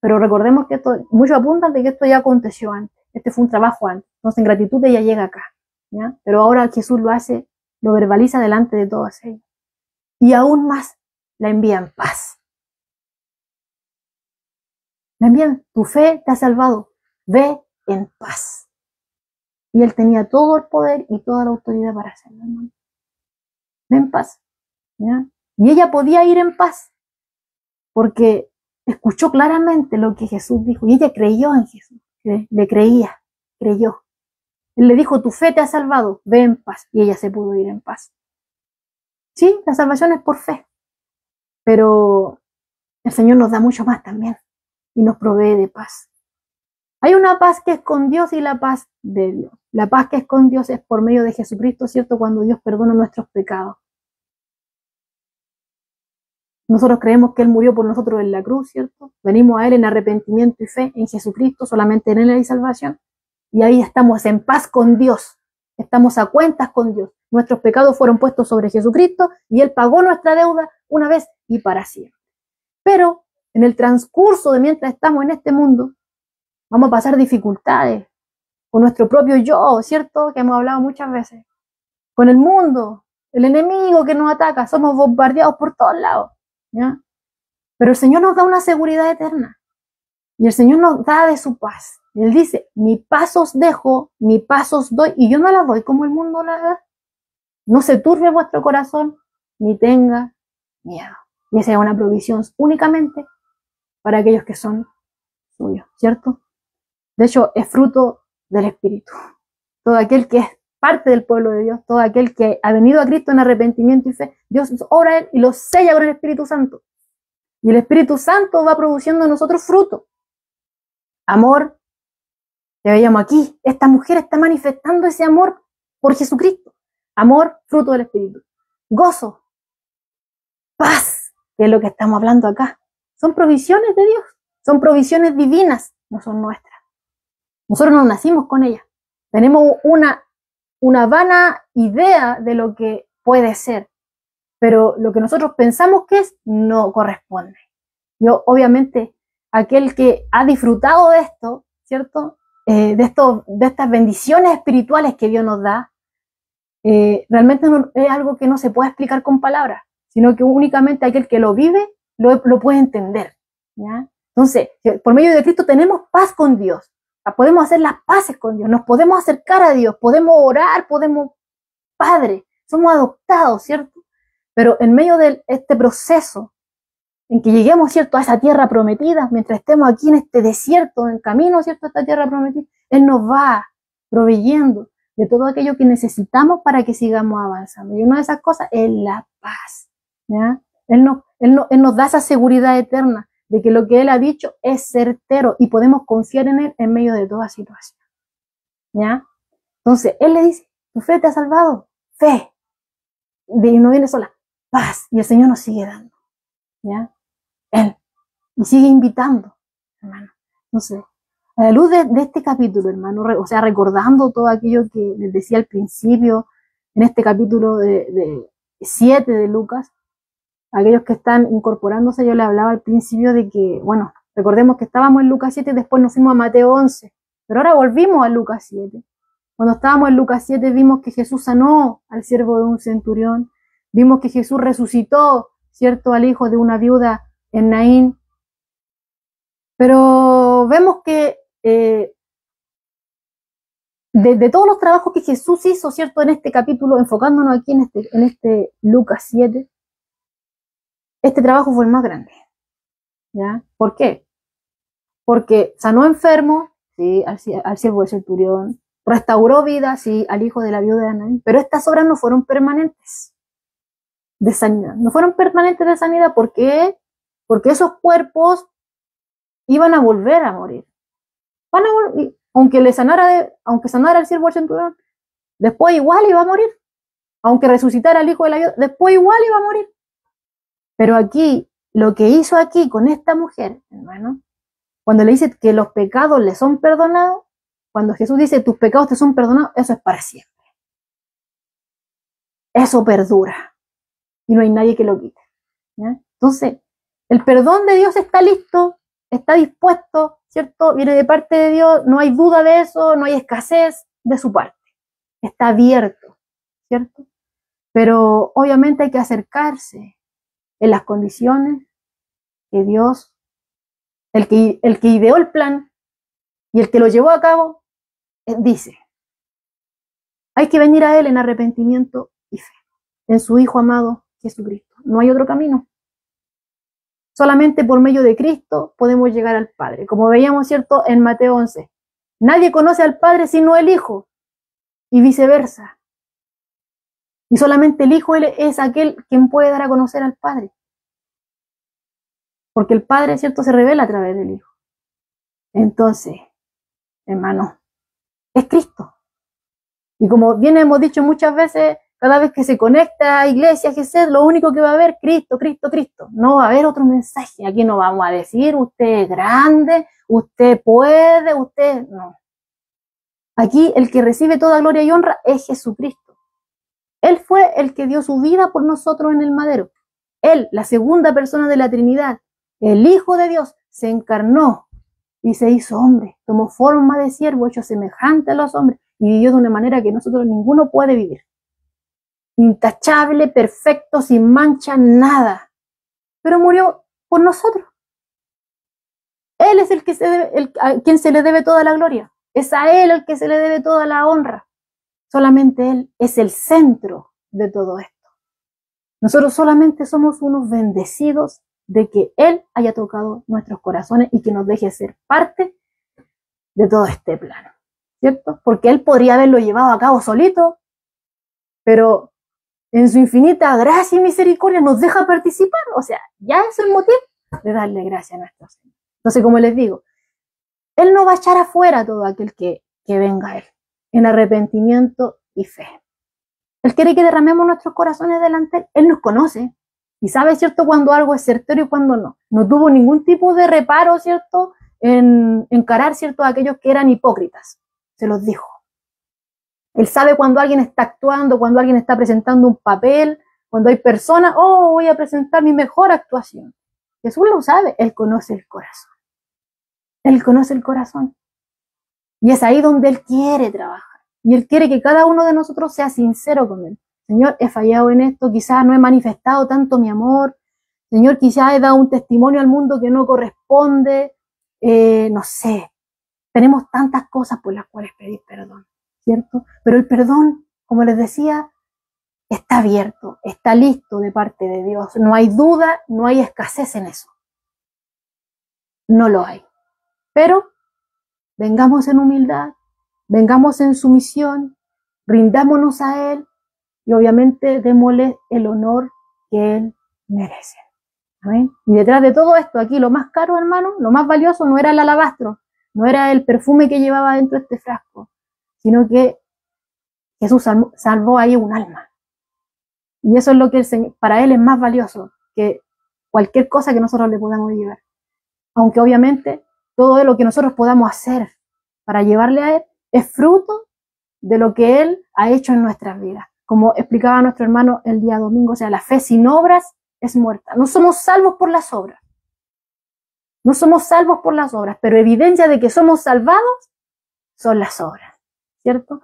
Pero recordemos que esto, muchos apuntan de que esto ya aconteció antes, este fue un trabajo antes, entonces en gratitud ella llega acá, ¿ya? Pero ahora Jesús lo hace, lo verbaliza delante de todas ellas. Y aún más, la envía en paz. La envían, tu fe te ha salvado, ve en paz. Y Él tenía todo el poder y toda la autoridad para hacerlo, hermano. Ve en paz, ¿ya? Y ella podía ir en paz, porque escuchó claramente lo que Jesús dijo, y ella creyó en Jesús, le creía, creyó. Él le dijo, tu fe te ha salvado, ve en paz, y ella se pudo ir en paz. Sí, la salvación es por fe, pero el Señor nos da mucho más también, y nos provee de paz. Hay una paz que es con Dios y la paz de Dios. La paz que es con Dios es por medio de Jesucristo, ¿cierto? Cuando Dios perdona nuestros pecados. Nosotros creemos que Él murió por nosotros en la cruz, ¿cierto? Venimos a Él en arrepentimiento y fe en Jesucristo, solamente en Él hay salvación. Y ahí estamos en paz con Dios. Estamos a cuentas con Dios. Nuestros pecados fueron puestos sobre Jesucristo y Él pagó nuestra deuda una vez y para siempre. Pero en el transcurso de mientras estamos en este mundo, vamos a pasar dificultades con nuestro propio yo, ¿cierto? Que hemos hablado muchas veces. Con el mundo, el enemigo que nos ataca, somos bombardeados por todos lados, ¿ya? Pero el Señor nos da una seguridad eterna. Y el Señor nos da de su paz. Y Él dice, mi paz os dejo, mi paz os doy, y yo no la doy como el mundo la da. No se turbe vuestro corazón, ni tenga miedo. Y esa es una provisión únicamente para aquellos que son suyos, ¿cierto? De hecho, es fruto del Espíritu. Todo aquel que es parte del pueblo de Dios, todo aquel que ha venido a Cristo en arrepentimiento y fe, Dios obra a Él y lo sella con el Espíritu Santo. Y el Espíritu Santo va produciendo en nosotros fruto. Amor, que veíamos aquí, esta mujer está manifestando ese amor por Jesucristo. Amor, fruto del Espíritu. Gozo, paz, que es lo que estamos hablando acá. Son provisiones de Dios, son provisiones divinas, no son nuestras. Nosotros no nacimos con ellas. Tenemos una vana idea de lo que puede ser, pero lo que nosotros pensamos que es no corresponde. Yo, obviamente, aquel que ha disfrutado de esto, ¿cierto? De estas bendiciones espirituales que Dios nos da, realmente no, es algo que no se puede explicar con palabras, sino que únicamente aquel que lo vive lo puede entender, ¿ya? Entonces, por medio de Cristo tenemos paz con Dios, podemos hacer las paces con Dios, nos podemos acercar a Dios, podemos orar, Padre, somos adoptados, ¿cierto? Pero en medio de este proceso, en que lleguemos, ¿cierto?, a esa tierra prometida, mientras estemos aquí en este desierto, en camino, ¿cierto?, a esta tierra prometida, Él nos va proveyendo de todo aquello que necesitamos para que sigamos avanzando. Y una de esas cosas es la paz, ¿ya? Él nos da esa seguridad eterna de que lo que Él ha dicho es certero y podemos confiar en Él en medio de toda situación, ¿ya? Entonces, Él le dice, tu fe te ha salvado, fe, y no viene sola, paz, y el Señor nos sigue dando, ¿ya? Él, y sigue invitando, hermano. Entonces, a la luz de este capítulo, hermano, o sea, recordando todo aquello que les decía al principio, en este capítulo de 7 de Lucas, aquellos que están incorporándose, yo les hablaba al principio de que, bueno, recordemos que estábamos en Lucas 7 y después nos fuimos a Mateo 11, pero ahora volvimos a Lucas 7. Cuando estábamos en Lucas 7 vimos que Jesús sanó al siervo de un centurión, vimos que Jesús resucitó, ¿cierto?, al hijo de una viuda en Naín, pero vemos que de todos los trabajos que Jesús hizo, ¿cierto?, en este capítulo, enfocándonos aquí en este Lucas 7, este trabajo fue el más grande. ¿ya? ¿Por qué? Porque sanó enfermos, sí, al siervo del centurión, restauró vida, sí, al hijo de la viuda de Naín, pero estas obras no fueron permanentes de sanidad. No fueron permanentes de sanidad, ¿por qué? Porque esos cuerpos iban a volver a morir. Aunque sanara el siervo del centurión, después igual iba a morir. Aunque resucitara el hijo de la viuda, después igual iba a morir. Pero aquí, lo que hizo aquí con esta mujer, hermano, cuando le dice que los pecados le son perdonados, cuando Jesús dice tus pecados te son perdonados, eso es para siempre. Eso perdura. Y no hay nadie que lo quite. ¿Ya? Entonces, el perdón de Dios está listo, está dispuesto, ¿cierto? Viene de parte de Dios, no hay duda de eso, no hay escasez de su parte. Está abierto, ¿cierto? Pero obviamente hay que acercarse en las condiciones que Dios, el que ideó el plan y el que lo llevó a cabo, dice, hay que venir a Él en arrepentimiento y fe, en su Hijo amado Jesucristo. No hay otro camino. Solamente por medio de Cristo podemos llegar al Padre. Como veíamos, ¿cierto?, en Mateo 11. Nadie conoce al Padre sino el Hijo, y viceversa. Y solamente el Hijo es aquel quien puede dar a conocer al Padre. Porque el Padre, ¿cierto?, se revela a través del Hijo. Entonces, hermano, es Cristo. Y como bien hemos dicho muchas veces, cada vez que se conecta a Iglesia Jesús, lo único que va a haber, Cristo, Cristo, Cristo. No va a haber otro mensaje. Aquí no vamos a decir, usted es grande, usted puede, usted... No. Aquí el que recibe toda gloria y honra es Jesucristo. Él fue el que dio su vida por nosotros en el madero. Él, la segunda persona de la Trinidad, el Hijo de Dios, se encarnó y se hizo hombre. Tomó forma de siervo, hecho semejante a los hombres, y vivió de una manera que nosotros ninguno puede vivir. Intachable, perfecto, sin mancha, nada. Pero murió por nosotros. Él es el que a quien se le debe toda la gloria. Es a Él el que se le debe toda la honra. Solamente Él es el centro de todo esto. Nosotros solamente somos unos bendecidos de que Él haya tocado nuestros corazones y que nos deje ser parte de todo este plano, ¿cierto? Porque Él podría haberlo llevado a cabo solito, pero en su infinita gracia y misericordia nos deja participar. O sea, ya es el motivo de darle gracia a nuestro Señor. Entonces, como les digo, Él no va a echar afuera a todo aquel que venga a Él en arrepentimiento y fe. Él quiere que derramemos nuestros corazones delante de Él. Él nos conoce y sabe, ¿cierto?, cuando algo es certero y cuando no. No tuvo ningún tipo de reparo, ¿cierto?, en encarar, ¿cierto?, a aquellos que eran hipócritas. Se los dijo. Él sabe cuando alguien está actuando, cuando alguien está presentando un papel, cuando hay personas, oh, voy a presentar mi mejor actuación. Jesús lo sabe, Él conoce el corazón. Él conoce el corazón. Y es ahí donde Él quiere trabajar. Y Él quiere que cada uno de nosotros sea sincero con Él. Señor, he fallado en esto, quizás no he manifestado tanto mi amor. Señor, quizás he dado un testimonio al mundo que no corresponde. No sé. Tenemos tantas cosas por las cuales pedir perdón, ¿cierto? Pero el perdón, como les decía, está abierto, está listo de parte de Dios. No hay duda, no hay escasez en eso. No lo hay. Pero vengamos en humildad, vengamos en sumisión, rindámonos a Él y obviamente démosle el honor que Él merece. ¿Amén? Y detrás de todo esto, aquí lo más caro, hermano, lo más valioso no era el alabastro, no era el perfume que llevaba dentro de este frasco, sino que Jesús salvó ahí un alma. Y eso es lo que para Él es más valioso que cualquier cosa que nosotros le podamos llevar. Aunque obviamente todo lo que nosotros podamos hacer para llevarle a Él es fruto de lo que Él ha hecho en nuestras vidas. Como explicaba nuestro hermano el día domingo, o sea, la fe sin obras es muerta. No somos salvos por las obras. No somos salvos por las obras, pero evidencia de que somos salvados son las obras, ¿cierto?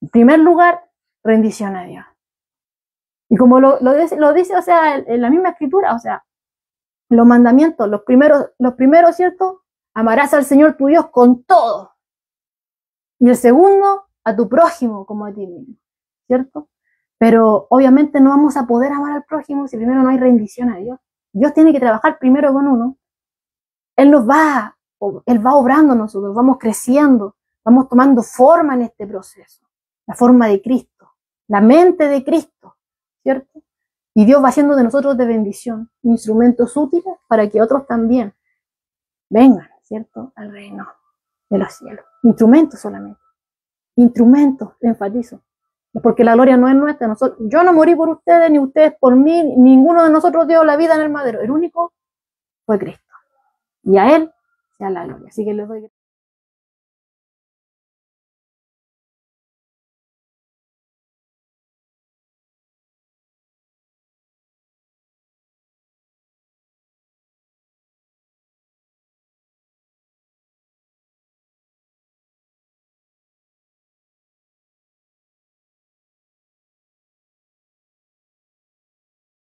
En primer lugar, rendición a Dios. Y como lo dice, o sea, en la misma escritura, o sea, los mandamientos, los primeros, ¿cierto? Amarás al Señor tu Dios con todo. Y el segundo, a tu prójimo como a ti mismo, ¿cierto? Pero obviamente no vamos a poder amar al prójimo si primero no hay rendición a Dios. Dios tiene que trabajar primero con uno Él va obrando en nosotros, vamos creciendo, vamos tomando forma en este proceso, la forma de Cristo, la mente de Cristo, ¿cierto? Y Dios va haciendo de nosotros de bendición, instrumentos útiles para que otros también vengan, ¿cierto? Al reino de los cielos. Instrumentos solamente. Instrumentos, enfatizo. Porque la gloria no es nuestra. Yo no morí por ustedes, ni ustedes por mí, ninguno de nosotros dio la vida en el madero. El único fue Cristo. Y a Él sea la gloria. Así que les doy gracias.